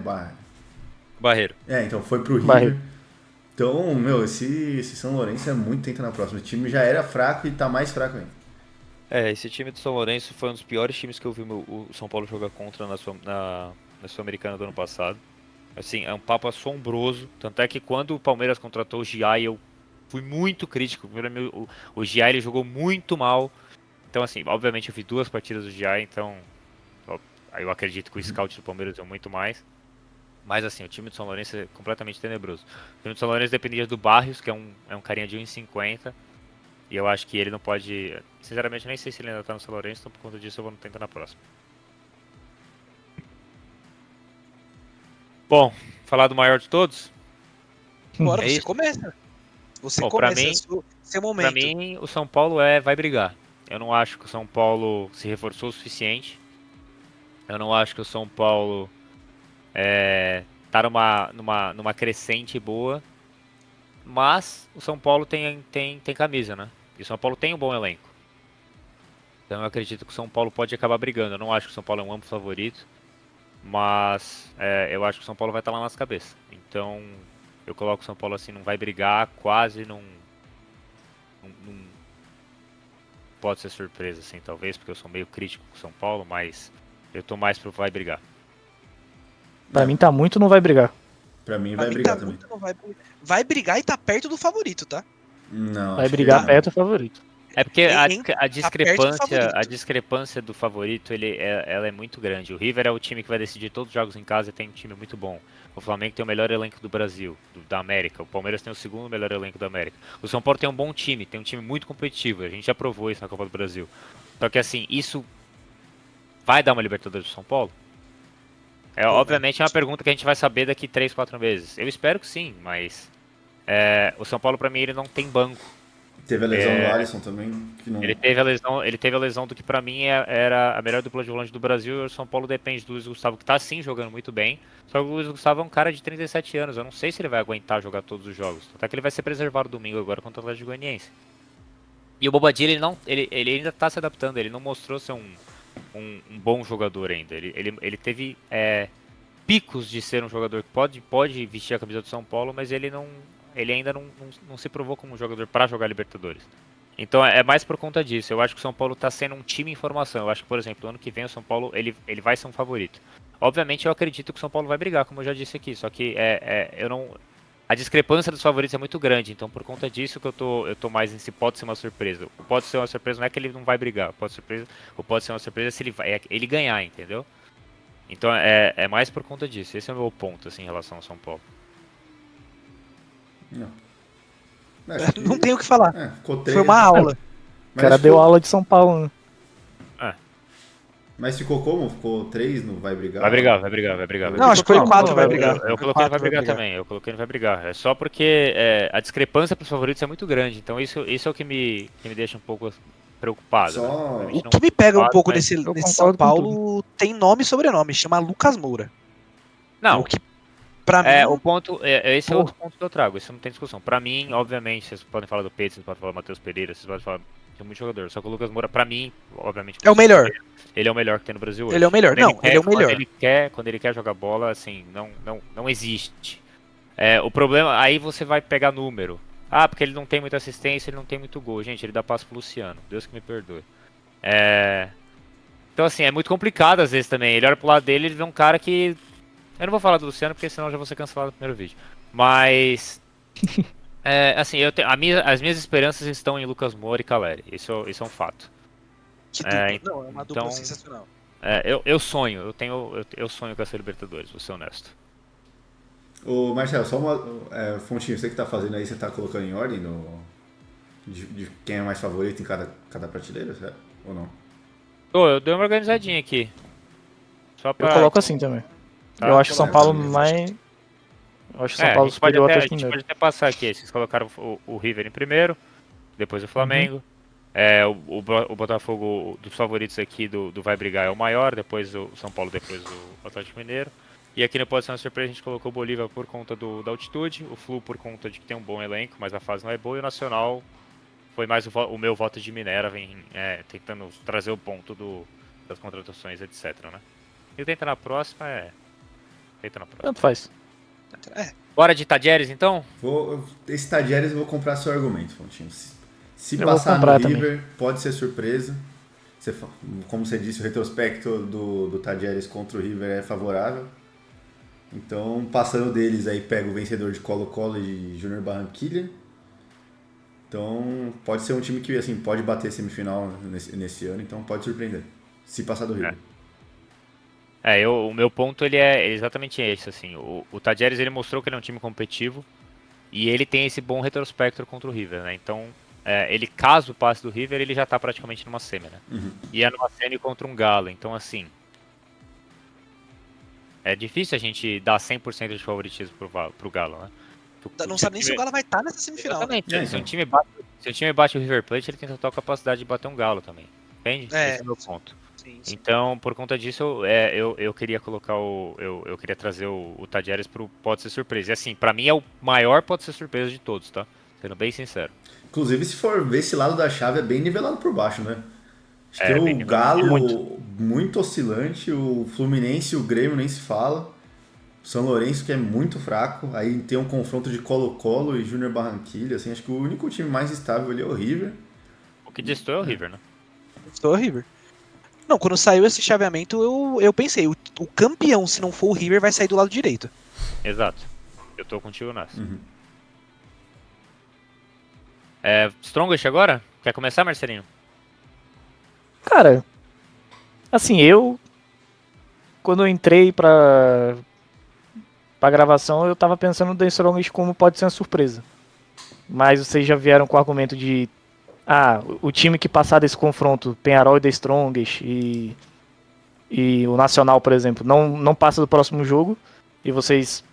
Barreiro. Então foi pro River. Barreiro. Então, meu, esse São Lourenço é muito tenta na próxima. O time já era fraco e tá mais fraco ainda. Esse time do São Lourenço foi um dos piores times que eu vi o São Paulo jogar contra na Sul-Americana do ano passado. Assim, é um papo assombroso. Tanto é que quando o Palmeiras contratou o Giai, eu fui muito crítico. O Giai ele jogou muito mal. Então, assim, obviamente eu vi 2 partidas do Giai, então eu acredito que o scout do Palmeiras deu muito mais. Mas, assim, o time do São Lourenço é completamente tenebroso. O time do São Lourenço dependia do Barrios, que é um carinha de 1,50. E eu acho que ele não pode... Sinceramente, nem sei se ele ainda tá no São Lourenço, então por conta disso eu vou tentar na próxima. Bom, falar do maior de todos? Bora, É você isso. começa. Você Bom, pra começa, mim- é seu Pra momento. mim, o São Paulo vai brigar. Eu não acho que o São Paulo se reforçou o suficiente. Eu não acho que o São Paulo tá numa crescente boa. Mas o São Paulo tem camisa, né? E o São Paulo tem um bom elenco. Então eu acredito que o São Paulo pode acabar brigando. Eu não acho que o São Paulo é um amplo favorito. Mas eu acho que o São Paulo vai estar lá nas cabeças. Então eu coloco o São Paulo assim, não vai brigar, quase não pode ser surpresa, assim, talvez, porque eu sou meio crítico com o São Paulo, mas eu tô mais pro vai brigar. Pra mim tá muito, não vai brigar. Pra mim Pra vai mim brigar tá também. muito, não vai brigar. Vai brigar e tá perto do favorito, tá? Não, Vai acho que brigar não. perto o favorito. É porque a Tá perto do favorito. discrepância do favorito, ela é muito grande. O River é o time que vai decidir todos os jogos em casa e tem um time muito bom. O Flamengo tem o melhor elenco do Brasil, da América. O Palmeiras tem o segundo melhor elenco da América. O São Paulo tem um bom time, tem um time muito competitivo. A gente já provou isso na Copa do Brasil. Só que assim, isso vai dar uma Libertadores pro São Paulo? Obviamente é uma pergunta que a gente vai saber daqui 3, 4 meses. Eu espero que sim, mas o São Paulo pra mim ele não tem banco. Teve a lesão do Alisson também. Que não... Ele teve a lesão do que pra mim era a melhor dupla de volante do Brasil. E o São Paulo depende do Luiz Gustavo, que tá sim jogando muito bem. Só que o Luiz Gustavo é um cara de 37 anos. Eu não sei se ele vai aguentar jogar todos os jogos. Até que ele vai ser preservado domingo agora contra o Atlético Goianiense. E o Bobadilla, ele ainda tá se adaptando. Ele não mostrou ser um bom jogador ainda. Ele teve picos de ser um jogador que pode vestir a camisa do São Paulo, mas ele ainda não se provou como um jogador para jogar Libertadores. Então é mais por conta disso. Eu acho que o São Paulo está sendo um time em formação. Eu acho que, por exemplo, no ano que vem o São Paulo ele vai ser um favorito. Obviamente eu acredito que o São Paulo vai brigar, como eu já disse aqui. Só que eu não... A discrepância dos favoritos é muito grande. Então por conta disso que eu tô mais em se pode ser uma surpresa. O pode ser uma surpresa não é que ele não vai brigar. Pode ser uma surpresa se ele ganhar, entendeu? Então é mais por conta disso. Esse é o meu ponto assim, em relação ao São Paulo. Não. Acho que- Não tenho o que falar. Ficou 3. Foi uma aula. O cara deu aula de São Paulo, né? Mas ficou como? Ficou 3 no vai brigar? Vai brigar. Não, acho que foi Não, 4 não, vai eu- brigar. Eu coloquei ele vai brigar também, eu coloquei ele vai brigar. É só porque a discrepância pros favoritos é muito grande, então isso é o que me deixa um pouco preocupado. Só- Né? O Obviamente O não que me pega um preocupado, pouco mas- nesse eu São concordo com Paulo tem nome e sobrenome, chama Lucas Moura. Não, O que pra mim o ponto, esse é Pô. outro ponto que eu trago, isso não tem discussão. Pra mim, obviamente, vocês podem falar do Pedro, vocês podem falar do Matheus Pereira, vocês podem falar de muito jogador, só que o Lucas Moura, pra mim, obviamente... é o melhor. Ele é o melhor que tem no Brasil hoje. Ele é o melhor. Quando Não, ele é o melhor. Quando ele quer jogar bola, assim, não existe. O problema, aí você vai pegar número. Ah, porque ele não tem muita assistência, ele não tem muito gol. Gente, ele dá passo pro Luciano. Deus que me perdoe. Então, assim, é muito complicado às vezes também. Ele olha pro lado dele e ele vê um cara que... Eu não vou falar do Luciano, porque senão eu já vou ser cancelado no primeiro vídeo. Mas... assim, as minhas esperanças estão em Lucas Moura e Caleri. Isso é um fato. Que dupla. então- Não, é uma dupla então- sensacional. Eu sonho. Eu sonho com essa Libertadores, vou ser honesto. Ô, Marcelo, só uma. Fontinho, você que tá fazendo aí, você tá colocando em ordem de quem é mais favorito em cada prateleira, certo? Ou não? Eu dei uma organizadinha aqui. Só pra... Eu coloco assim também. Tá, Eu acho que São beleza. Paulo mais. Eu acho o São A Paulo gente pode superior ao até, a Atlético gente Mineiro. pode até passar aqui. Vocês colocaram o River em primeiro, depois o Flamengo. O Botafogo dos favoritos aqui do Vai Brigar é o maior, depois o São Paulo, depois o Atlético Mineiro. E aqui no Pode Ser uma Surpresa a gente colocou o Bolívar por conta da altitude, o Flu por conta de que tem um bom elenco, mas a fase não é boa, e o Nacional foi mais o meu voto de Minerva, tentando trazer o ponto das contratações, etc, né? E o Tenta na Próxima Tenta na Próxima. Tanto faz. Bora de Tadieres, então? Esse Tadieres eu vou comprar seu argumento, Fontinho. Se Eu vou passar no comprar River, pode ser surpresa. Como você disse, o retrospecto do Tadieres contra o River é favorável. Então, passando deles, aí pega o vencedor de Colo-Colo e Júnior Barranquilla. Então, pode ser um time que assim, pode bater semifinal nesse ano, então pode surpreender. Se passar do River. O meu ponto ele é exatamente esse, assim. O Tadieres ele mostrou que ele é um time competitivo e ele tem esse bom retrospecto contra o River, né? Então, ele caso passe do River, ele já tá praticamente numa semi, né? Uhum. E é numa semi contra um Galo, então assim, é difícil a gente dar 100% de favoritismo pro Galo, né? Não sabe nem se o Galo vai estar nessa semifinal. Exatamente. É, Se o então. time bate o River Plate, ele tem total capacidade de bater um Galo também. Entende? Esse é o meu ponto. Sim. Então, por conta disso, eu queria colocar eu queria trazer o Tadieres pro Pode Ser Surpresa. E assim, pra mim é o maior Pode Ser Surpresa de todos, tá? Sendo bem sincero. Inclusive, se for ver esse lado da chave, é bem nivelado por baixo, né? Acho que É, tem bem o nivelado. Galo muito oscilante, o Fluminense e o Grêmio nem se fala. O São Lourenço, que é muito fraco. Aí tem um confronto de Colo-Colo e Júnior Barranquilla. Assim, acho que o único time mais estável ali é o River. O que destoou é o River, né? Estou o River. Não, quando saiu esse chaveamento, eu pensei, o campeão, se não for o River, vai sair do lado direito. Exato. Eu tô contigo nessa. Uhum. Strongest agora? Quer começar, Marcelinho? Cara, assim, quando eu entrei pra gravação, eu tava pensando no The Strongest como pode ser uma surpresa. Mas vocês já vieram com o argumento de o time que passar desse confronto, Penharol e The Strongest e o Nacional, por exemplo, não passa do próximo jogo, e vocês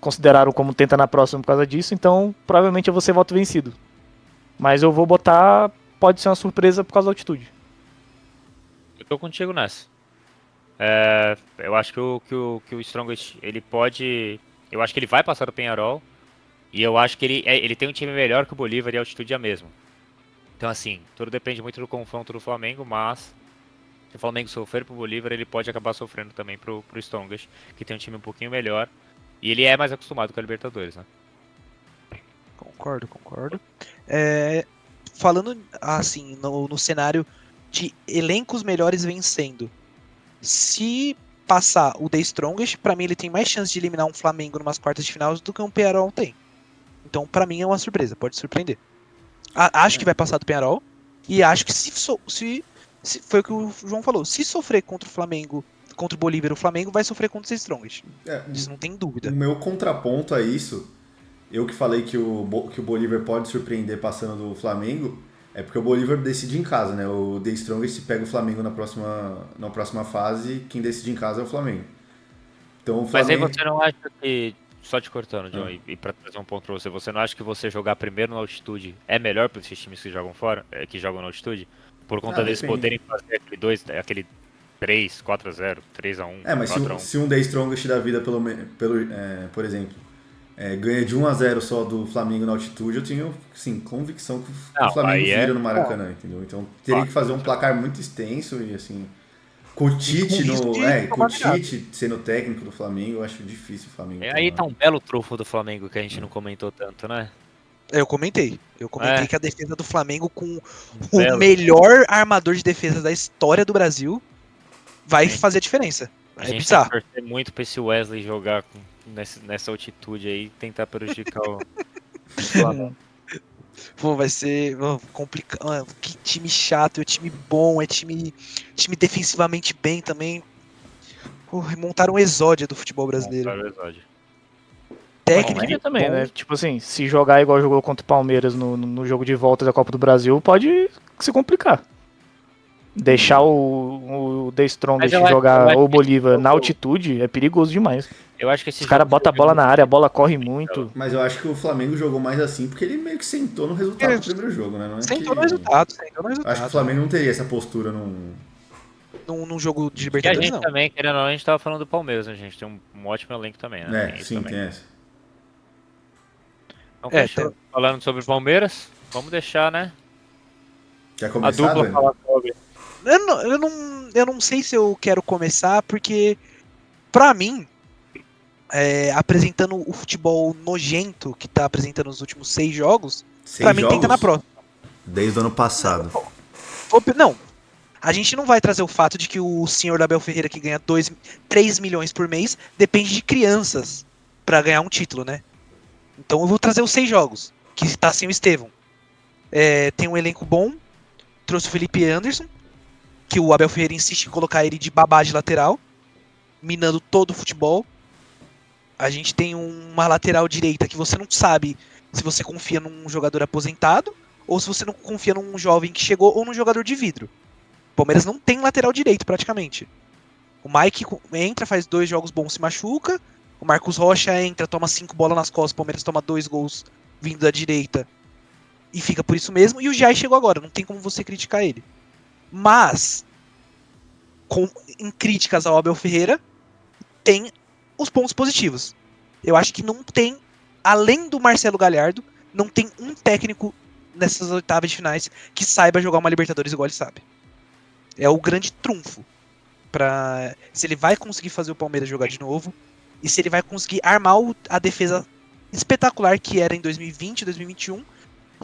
consideraram como tenta na próxima por causa disso, então provavelmente eu vou ser voto vencido. Mas eu vou botar, pode ser uma surpresa por causa da altitude. Eu tô contigo nessa. Eu acho que o Strongest, ele pode... Eu acho que ele vai passar do Penharol. E eu acho que ele tem um time melhor que o Bolívar e a altitude é a mesma. Então assim, tudo depende muito do confronto do Flamengo, mas... Se o Flamengo sofrer pro Bolívar, ele pode acabar sofrendo também pro Strongest, que tem um time um pouquinho melhor. E ele é mais acostumado com a Libertadores, né? Concordo. Falando assim, no cenário de elencos melhores vencendo, se passar o The Strongest, pra mim ele tem mais chance de eliminar um Flamengo numas quartas de final do que um Penharol tem. Então pra mim é uma surpresa, pode surpreender. Acho que vai passar do Penharol, e acho que se foi o que o João falou, se sofrer contra o Flamengo, contra o Bolívar, o Flamengo vai sofrer contra o The Strongest. Isso não tem dúvida. O meu contraponto a isso, eu que falei que o Bolívar pode surpreender passando do Flamengo, é porque o Bolívar decide em casa, né? O The Strongest pega o Flamengo na próxima fase, quem decide em casa é o Flamengo. Então, o Flamengo... Mas aí você não acha que... Só te cortando, John, e pra trazer um ponto pra você não acha que você jogar primeiro na altitude é melhor para esses times que jogam fora, que jogam na altitude? Por conta deles poderem fazer aquele 3, 4-0, 3-1, mas 4-1. se um The Strongest da vida, por exemplo, ganha de 1-0 só do Flamengo na altitude, eu tenho, sim, convicção que o Flamengo vira no Maracanã, entendeu? Então teria que fazer um placar muito extenso e assim, com o Tite sendo técnico do Flamengo, eu acho difícil o Flamengo. Aí tá um belo trunfo do Flamengo que a gente não comentou tanto, né? Eu comentei que a defesa do Flamengo com Belo. o melhor armador de defesa da história do Brasil vai fazer a diferença. A É gente bizarro. tem que torcer muito pra esse Wesley jogar nessa altitude aí e tentar prejudicar o Flamengo. Pô, vai ser complicado. Que time chato, é time bom, é time defensivamente bem também. Pô, montaram um exódio do futebol brasileiro. Técnico Técnico também, né? Tipo assim, se jogar igual jogou contra o Palmeiras no jogo de volta da Copa do Brasil, pode se complicar. Deixar o The Mas Strongest eu jogar acho o que esse Bolívar na jogo- altitude é perigoso demais. Eu acho que esse Os caras jogo botam a serviu bola na muito área, a bola corre bem, muito. Mas eu acho que o Flamengo jogou mais assim porque ele meio que sentou no resultado do primeiro jogo, né? Não é Sentou no que. resultado, sentou no Acho que o resultado. Flamenro não teria essa postura num. Num jogo de E a Libertadores, gente não. também, querendo ou não, a gente tava falando do Palmeiras, né? A gente tem um ótimo elenco também, né? É, Tem isso sim, também. tem essa. Então É, fechou. Falando sobre o Palmeiras, vamos deixar, né? Quer A começar, dupla Dani? falar sobre. Eu não sei se eu quero começar, porque, pra mim, apresentando o futebol nojento que tá apresentando nos últimos 6 jogos, pra 6 mim tem que estar na jogos? próxima. Desde o ano passado. Não, a gente não vai trazer o fato de que o senhor Abel Ferreira, que ganha 3 milhões por mês, depende de crianças pra ganhar um título, né? Então eu vou trazer os 6 jogos, que tá sem o Estevão. Tem um elenco bom, trouxe o Felipe Anderson, que o Abel Ferreira insiste em colocar ele de babá de lateral, minando todo o futebol. A gente tem uma lateral direita que você não sabe se você confia num jogador aposentado ou se você não confia num jovem que chegou ou num jogador de vidro. O Palmeiras não tem lateral direito praticamente. O Mike entra, faz 2 jogos bons, se machuca. O Marcos Rocha entra, toma 5 bolas nas costas, o Palmeiras toma 2 gols vindo da direita e fica por isso mesmo. E o Jai chegou agora, não tem como você criticar ele. Mas, em críticas ao Abel Ferreira, tem os pontos positivos. Eu acho que não tem, além do Marcelo Galhardo, não tem um técnico nessas oitavas de finais que saiba jogar uma Libertadores igual ele sabe. É o grande trunfo. Se ele vai conseguir fazer o Palmeiras jogar de novo e se ele vai conseguir armar a defesa espetacular que era em 2020, 2021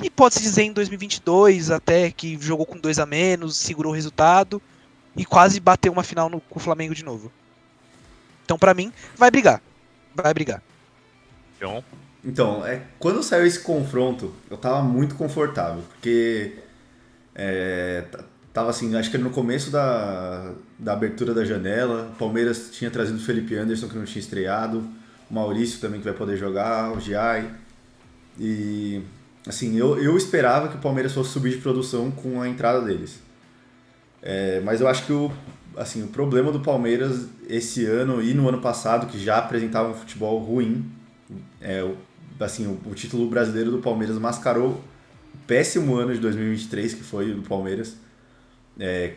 e pode-se dizer em 2022 até, que jogou com 2 a menos, segurou o resultado e quase bateu uma final com o Flamengo de novo. Então, pra mim, vai brigar. Vai brigar. John. Então, quando saiu esse confronto, eu tava muito confortável, porque tava assim, acho que no começo da abertura da janela, o Palmeiras tinha trazido o Felipe Anderson, que não tinha estreado, o Maurício também, que vai poder jogar, o Giai, e assim, eu esperava que o Palmeiras fosse subir de produção com a entrada deles. Mas eu acho que o problema do Palmeiras esse ano e no ano passado, que já apresentava um futebol ruim, o título brasileiro do Palmeiras mascarou o péssimo ano de 2023, que foi o do Palmeiras.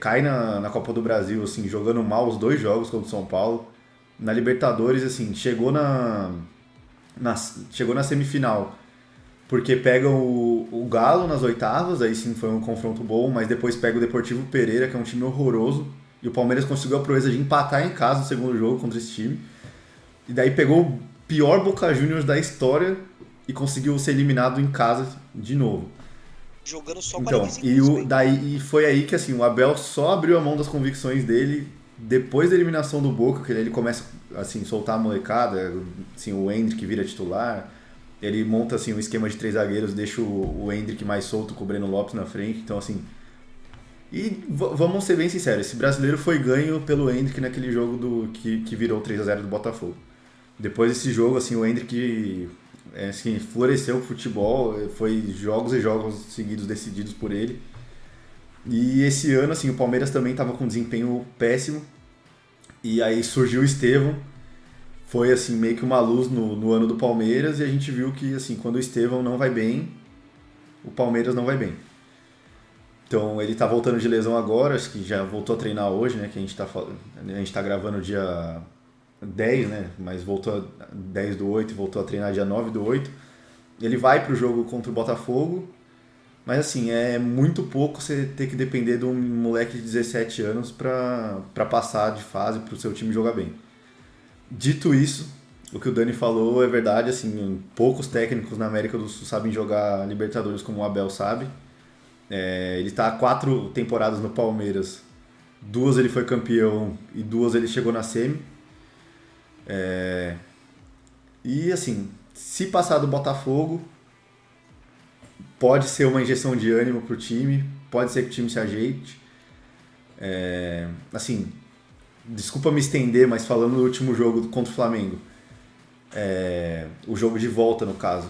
Cai na Copa do Brasil, assim, jogando mal os 2 jogos contra o São Paulo. Na Libertadores, assim, chegou na semifinal, porque pega o Galo nas oitavas, aí sim foi um confronto bom, mas depois pega o Deportivo Pereira, que é um time horroroso, e o Palmeiras conseguiu a proeza de empatar em casa no segundo jogo contra esse time. E daí pegou o pior Boca Juniors da história e conseguiu ser eliminado em casa de novo. Jogando só Então, 45 e foi aí que assim, o Abel só abriu a mão das convicções dele depois da eliminação do Boca, que ele começa assim, soltar a molecada, assim, o Endrick vira titular, ele monta assim, um esquema de 3 zagueiros, deixa o Endrick mais solto com o Breno Lopes na frente, então assim... E vamos ser bem sinceros, esse brasileiro foi ganho pelo Endrick naquele jogo que virou 3-0 do Botafogo. Depois desse jogo, assim, o Endrick assim, floresceu o futebol, foi jogos e jogos seguidos decididos por ele. E esse ano, assim, o Palmeiras também estava com um desempenho péssimo. E aí surgiu o Estevão, foi assim, meio que uma luz no ano do Palmeiras, e a gente viu que assim, quando o Estevão não vai bem, o Palmeiras não vai bem. Então ele tá voltando de lesão agora, acho que já voltou a treinar hoje, né? Que a gente tá gravando dia 10, né? Mas voltou 10/8 e voltou a treinar dia 9/8. Ele vai pro jogo contra o Botafogo, mas assim, é muito pouco você ter que depender de um moleque de 17 anos pra passar de fase pro seu time jogar bem. Dito isso, o que o Dani falou é verdade, assim, poucos técnicos na América do Sul sabem jogar Libertadores como o Abel sabe. Ele está há 4 temporadas no Palmeiras. 2 ele foi campeão e 2 ele chegou na semi. E assim, se passar do Botafogo, pode ser uma injeção de ânimo pro time, pode ser que o time se ajeite. Assim, desculpa me estender, mas falando do último jogo contra o Flamengo, o jogo de volta no caso,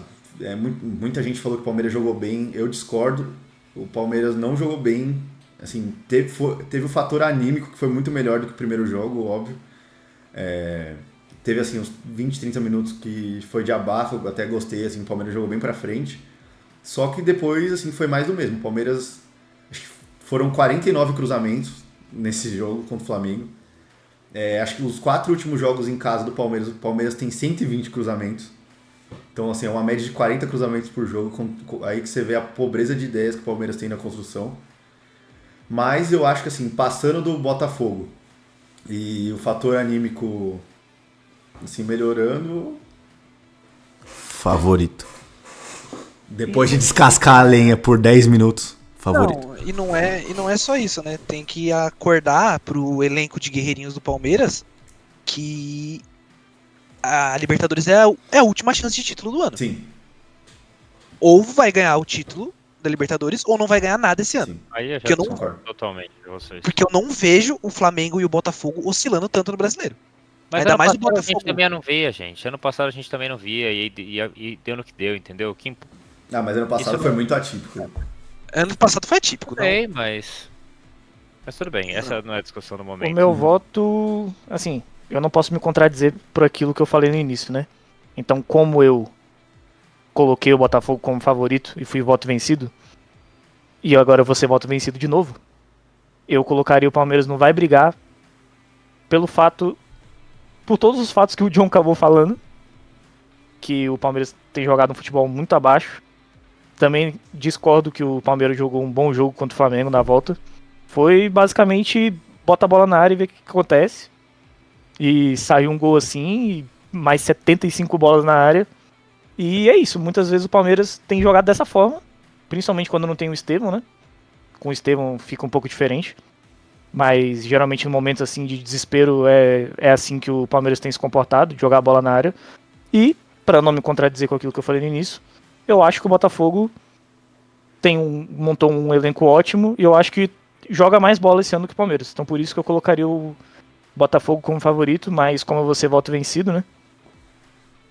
muita gente falou que o Palmeiras jogou bem, eu discordo. O Palmeiras não jogou bem Assim, teve o fator anímico que foi muito melhor do que o primeiro jogo, óbvio. Teve assim uns 20, 30 minutos que foi de abafo, eu até gostei, assim, o Palmeiras jogou bem pra frente. Só que depois, assim, foi mais do mesmo. O Palmeiras, acho que foram 49 cruzamentos nesse jogo contra o Flamengo. Acho que os 4 últimos jogos em casa do Palmeiras, o Palmeiras tem 120 cruzamentos. Então, assim, é uma média de 40 cruzamentos por jogo. Aí que você vê a pobreza de ideias que o Palmeiras tem na construção. Mas eu acho que, assim, passando do Botafogo e o fator anímico, assim, melhorando... Favorito. Depois de descascar a lenha por 10 minutos, favorito. Não, e não é só isso, né? Tem que acordar pro elenco de guerreirinhos do Palmeiras que a Libertadores é a última chance de título do ano. Sim. Ou vai ganhar o título da Libertadores ou não vai ganhar nada esse ano. Sim. Aí eu já Que eu não- discordo totalmente de vocês. Porque eu não vejo o Flamengo e o Botafogo oscilando tanto no Brasileiro. Mas Ainda ano mais o passado a Botafogo. gente também não via, gente. Ano passado a gente também não via e deu no que deu, entendeu? Mas ano passado Isso foi não- muito atípico. Ano passado foi atípico, não? Sei, mas tudo bem, essa não é a discussão do momento. O meu voto, assim, eu não posso me contradizer por aquilo que eu falei no início, né? Então, como eu coloquei o Botafogo como favorito e fui voto vencido, e agora eu vou ser voto vencido de novo, eu colocaria o Palmeiras não vai brigar por todos os fatos que o John acabou falando, que o Palmeiras tem jogado um futebol muito abaixo. Também discordo que o Palmeiras jogou um bom jogo contra o Flamengo na volta. Foi basicamente bota a bola na área e vê o que acontece. E saiu um gol assim, e mais 75 bolas na área. E é isso, muitas vezes o Palmeiras tem jogado dessa forma, principalmente quando não tem o Estevão, né? Com o Estevão fica um pouco diferente. Mas geralmente em momentos assim de desespero é assim que o Palmeiras tem se comportado, de jogar a bola na área. E, para não me contradizer com aquilo que eu falei no início, eu acho que o Botafogo montou um elenco ótimo e eu acho que joga mais bola esse ano que o Palmeiras. Então por isso que eu colocaria o Botafogo como favorito, mas como eu vou ser voto vencido, né?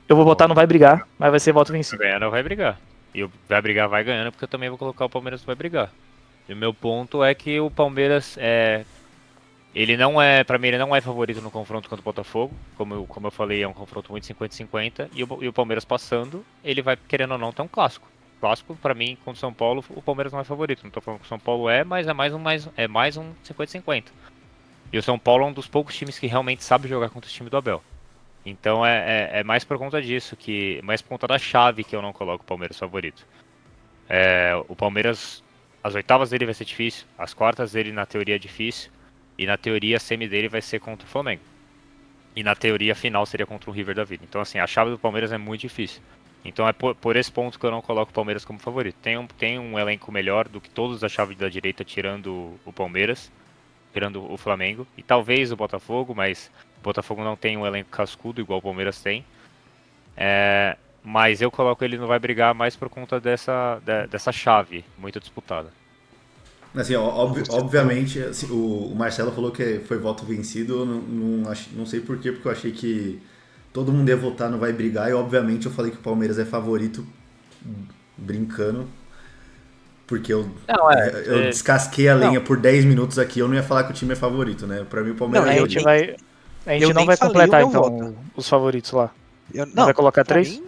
Eu vou votar não vai brigar, mas vai ser voto vencido. Vai ganhando, vai brigar. E o vai brigar, vai ganhando, porque eu também vou colocar o Palmeiras vai brigar. E o meu ponto é que o Palmeiras ele não é, pra mim, ele não é favorito no confronto contra o Botafogo. Como eu falei, é um confronto muito 50-50. E o Palmeiras passando, ele vai, querendo ou não, ter um clássico. Clássico, pra mim, contra o São Paulo, o Palmeiras não é favorito. Não tô falando que o São Paulo mas é mais um 50-50. E o São Paulo é um dos poucos times que realmente sabe jogar contra o time do Abel. Então é mais por conta disso, mais por conta da chave que eu não coloco o Palmeiras favorito. O Palmeiras, as oitavas dele vai ser difícil, as quartas dele na teoria é difícil, e na teoria a semi dele vai ser contra o Flamengo. E na teoria a final seria contra o River da vida. Então assim, a chave do Palmeiras é muito difícil. Então é por esse ponto que eu não coloco o Palmeiras como favorito. Tem um elenco melhor do que todos da chave da direita, tirando o Palmeiras, tirando o Flamengo, e talvez o Botafogo, mas o Botafogo não tem um elenco cascudo igual o Palmeiras tem. Mas eu coloco ele não vai brigar mais por conta dessa chave muito disputada. Assim, obviamente, assim, o Marcelo falou que foi voto vencido, eu não sei porquê, porque eu achei que todo mundo ia votar não vai brigar, e obviamente eu falei que o Palmeiras é favorito, brincando, porque eu descasquei a lenha por 10 minutos aqui, eu não ia falar que o time é favorito, né? Pra mim o Palmeiras Não, é A favorito. gente eu não nem vai falei completar o meu então voto. os favoritos lá. Não, Vai colocar pra 3?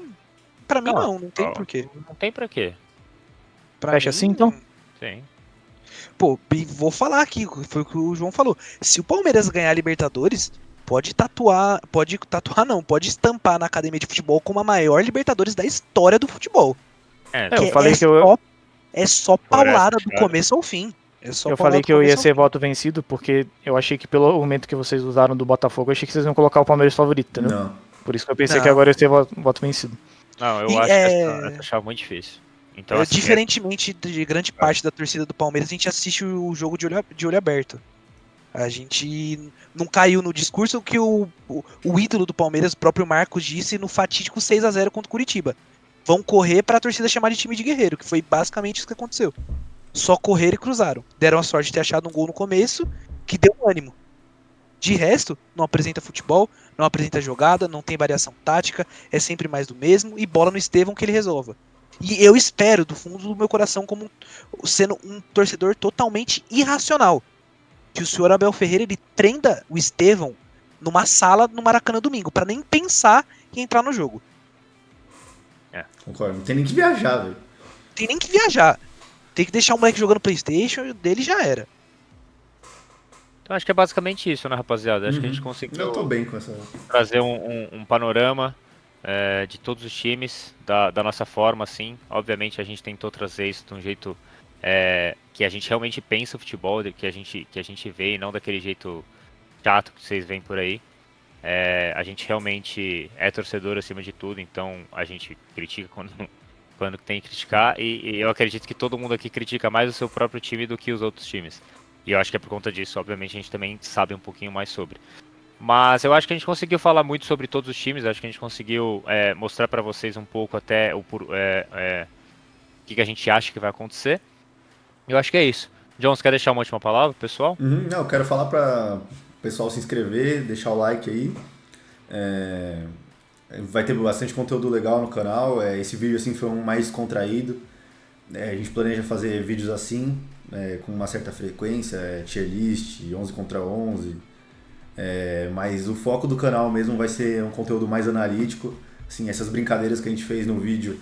Pra mim não tem porquê. Não tem pra quê. Pra Fecha mim, assim, então? Sim. Pô, e vou falar aqui, foi o que o João falou. Se o Palmeiras ganhar a Libertadores, pode estampar na academia de futebol como a maior Libertadores da história do futebol. Eu falei que eu É só paulada do começo ao fim. Eu falei que eu ia ser voto vencido porque eu achei que pelo argumento que vocês usaram do Botafogo, eu achei que vocês iam colocar o Palmeiras favorito, entendeu? Não. Por isso que eu pensei Não. que agora eu ia ser voto vencido. Não, eu E acho essa chave muito difícil. Então, assim, diferentemente de grande parte da torcida do Palmeiras, a gente assiste o jogo de olho aberto. A gente não caiu no discurso que o ídolo do Palmeiras, o próprio Marcos, disse no fatídico 6-0 contra o Curitiba. Vão correr pra torcida chamar de time de guerreiro, que foi basicamente isso que aconteceu. Só correram e cruzaram. Deram a sorte de ter achado um gol no começo, que deu ânimo. De resto, não apresenta futebol, não apresenta jogada, não tem variação tática, é sempre mais do mesmo, e bola no Estevão que ele resolva. E eu espero, do fundo do meu coração, como sendo um torcedor totalmente irracional, que o senhor Abel Ferreira ele prenda o Estevão numa sala no Maracanã domingo, pra nem pensar em entrar no jogo. Concordo. Não tem nem que viajar, velho. Tem nem que viajar. Tem que deixar o moleque jogando PlayStation e o dele já era. Então acho que é basicamente isso, né, rapaziada? Acho que a gente Eu conseguiu tô bem com essa. trazer um panorama de todos os times, da nossa forma, assim. Obviamente a gente tentou trazer isso de um jeito que a gente realmente pensa o futebol, que a gente vê, e não daquele jeito chato que vocês veem por aí. A gente realmente é torcedor acima de tudo, então a gente critica quando tem que criticar, e eu acredito que todo mundo aqui critica mais o seu próprio time do que os outros times. E eu acho que é por conta disso, obviamente a gente também sabe um pouquinho mais sobre. Mas eu acho que a gente conseguiu falar muito sobre todos os times, acho que a gente conseguiu mostrar pra vocês um pouco até o que a gente acha que vai acontecer. Eu acho que é isso. John, você quer deixar uma última palavra, pessoal? Não, eu quero falar para o pessoal se inscrever, deixar o like aí. É, Vai ter bastante conteúdo legal no canal. Esse vídeo assim foi um mais contraído. A gente planeja fazer vídeos assim, com uma certa frequência, tier list, 11 contra 11. Mas o foco do canal mesmo vai ser um conteúdo mais analítico. Assim, essas brincadeiras que a gente fez no vídeo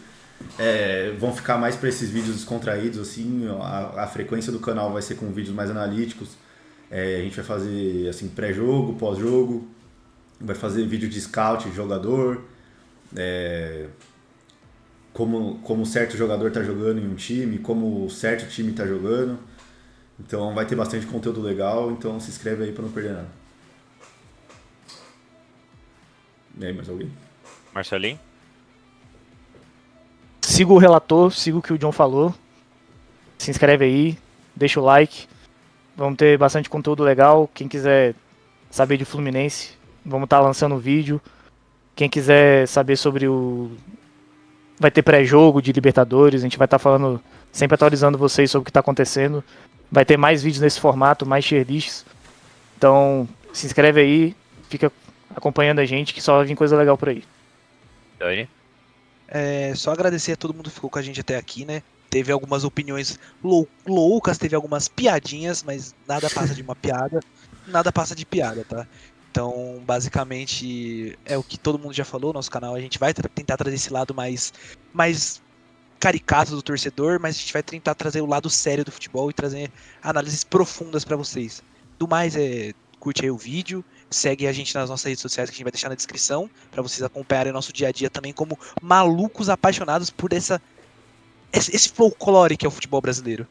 vão ficar mais para esses vídeos descontraídos. Assim, a frequência do canal vai ser com vídeos mais analíticos. A gente vai fazer assim, pré-jogo, pós-jogo, vai fazer vídeo de scout de jogador, como certo jogador está jogando em um time, como certo time está jogando. Então vai ter bastante conteúdo legal, então se inscreve aí para não perder nada. E aí, mais alguém? Marcelinho? Siga o relator, siga o que o John falou. Se inscreve aí, deixa o like. Vamos ter bastante conteúdo legal. Quem quiser saber de Fluminense, vamos estar lançando vídeo. Quem quiser saber sobre vai ter pré-jogo de Libertadores, a gente vai estar falando, sempre atualizando vocês sobre o que está acontecendo. Vai ter mais vídeos nesse formato, mais tier lists. Então, se inscreve aí, fica acompanhando a gente que só vai vir coisa legal por aí. Dani? Só agradecer a todo mundo que ficou com a gente até aqui, né? Teve algumas opiniões loucas, teve algumas piadinhas, mas nada passa de uma piada. Nada passa de piada, tá? Então, basicamente, é o que todo mundo já falou. Nosso canal, a gente vai tentar trazer esse lado mais caricato do torcedor, mas a gente vai tentar trazer o lado sério do futebol e trazer análises profundas pra vocês. Do mais, curte aí o vídeo, segue a gente nas nossas redes sociais que a gente vai deixar na descrição, pra vocês acompanharem o nosso dia a dia também como malucos apaixonados por esse folclore que é o futebol brasileiro.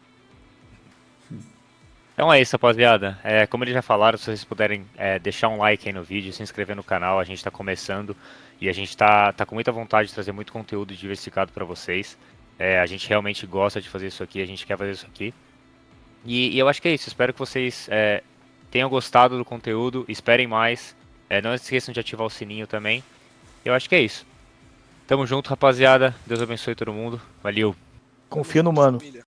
Então é isso, rapaziada. Como eles já falaram, se vocês puderem deixar um like aí no vídeo, se inscrever no canal, a gente tá começando e a gente tá com muita vontade de trazer muito conteúdo diversificado pra vocês. A gente realmente gosta de fazer isso aqui, a gente quer fazer isso aqui. E eu acho que é isso, espero que vocês tenham gostado do conteúdo, esperem mais. Não esqueçam de ativar o sininho também. Eu acho que é isso. Tamo junto, rapaziada. Deus abençoe todo mundo. Valeu! Confia no mano. Família.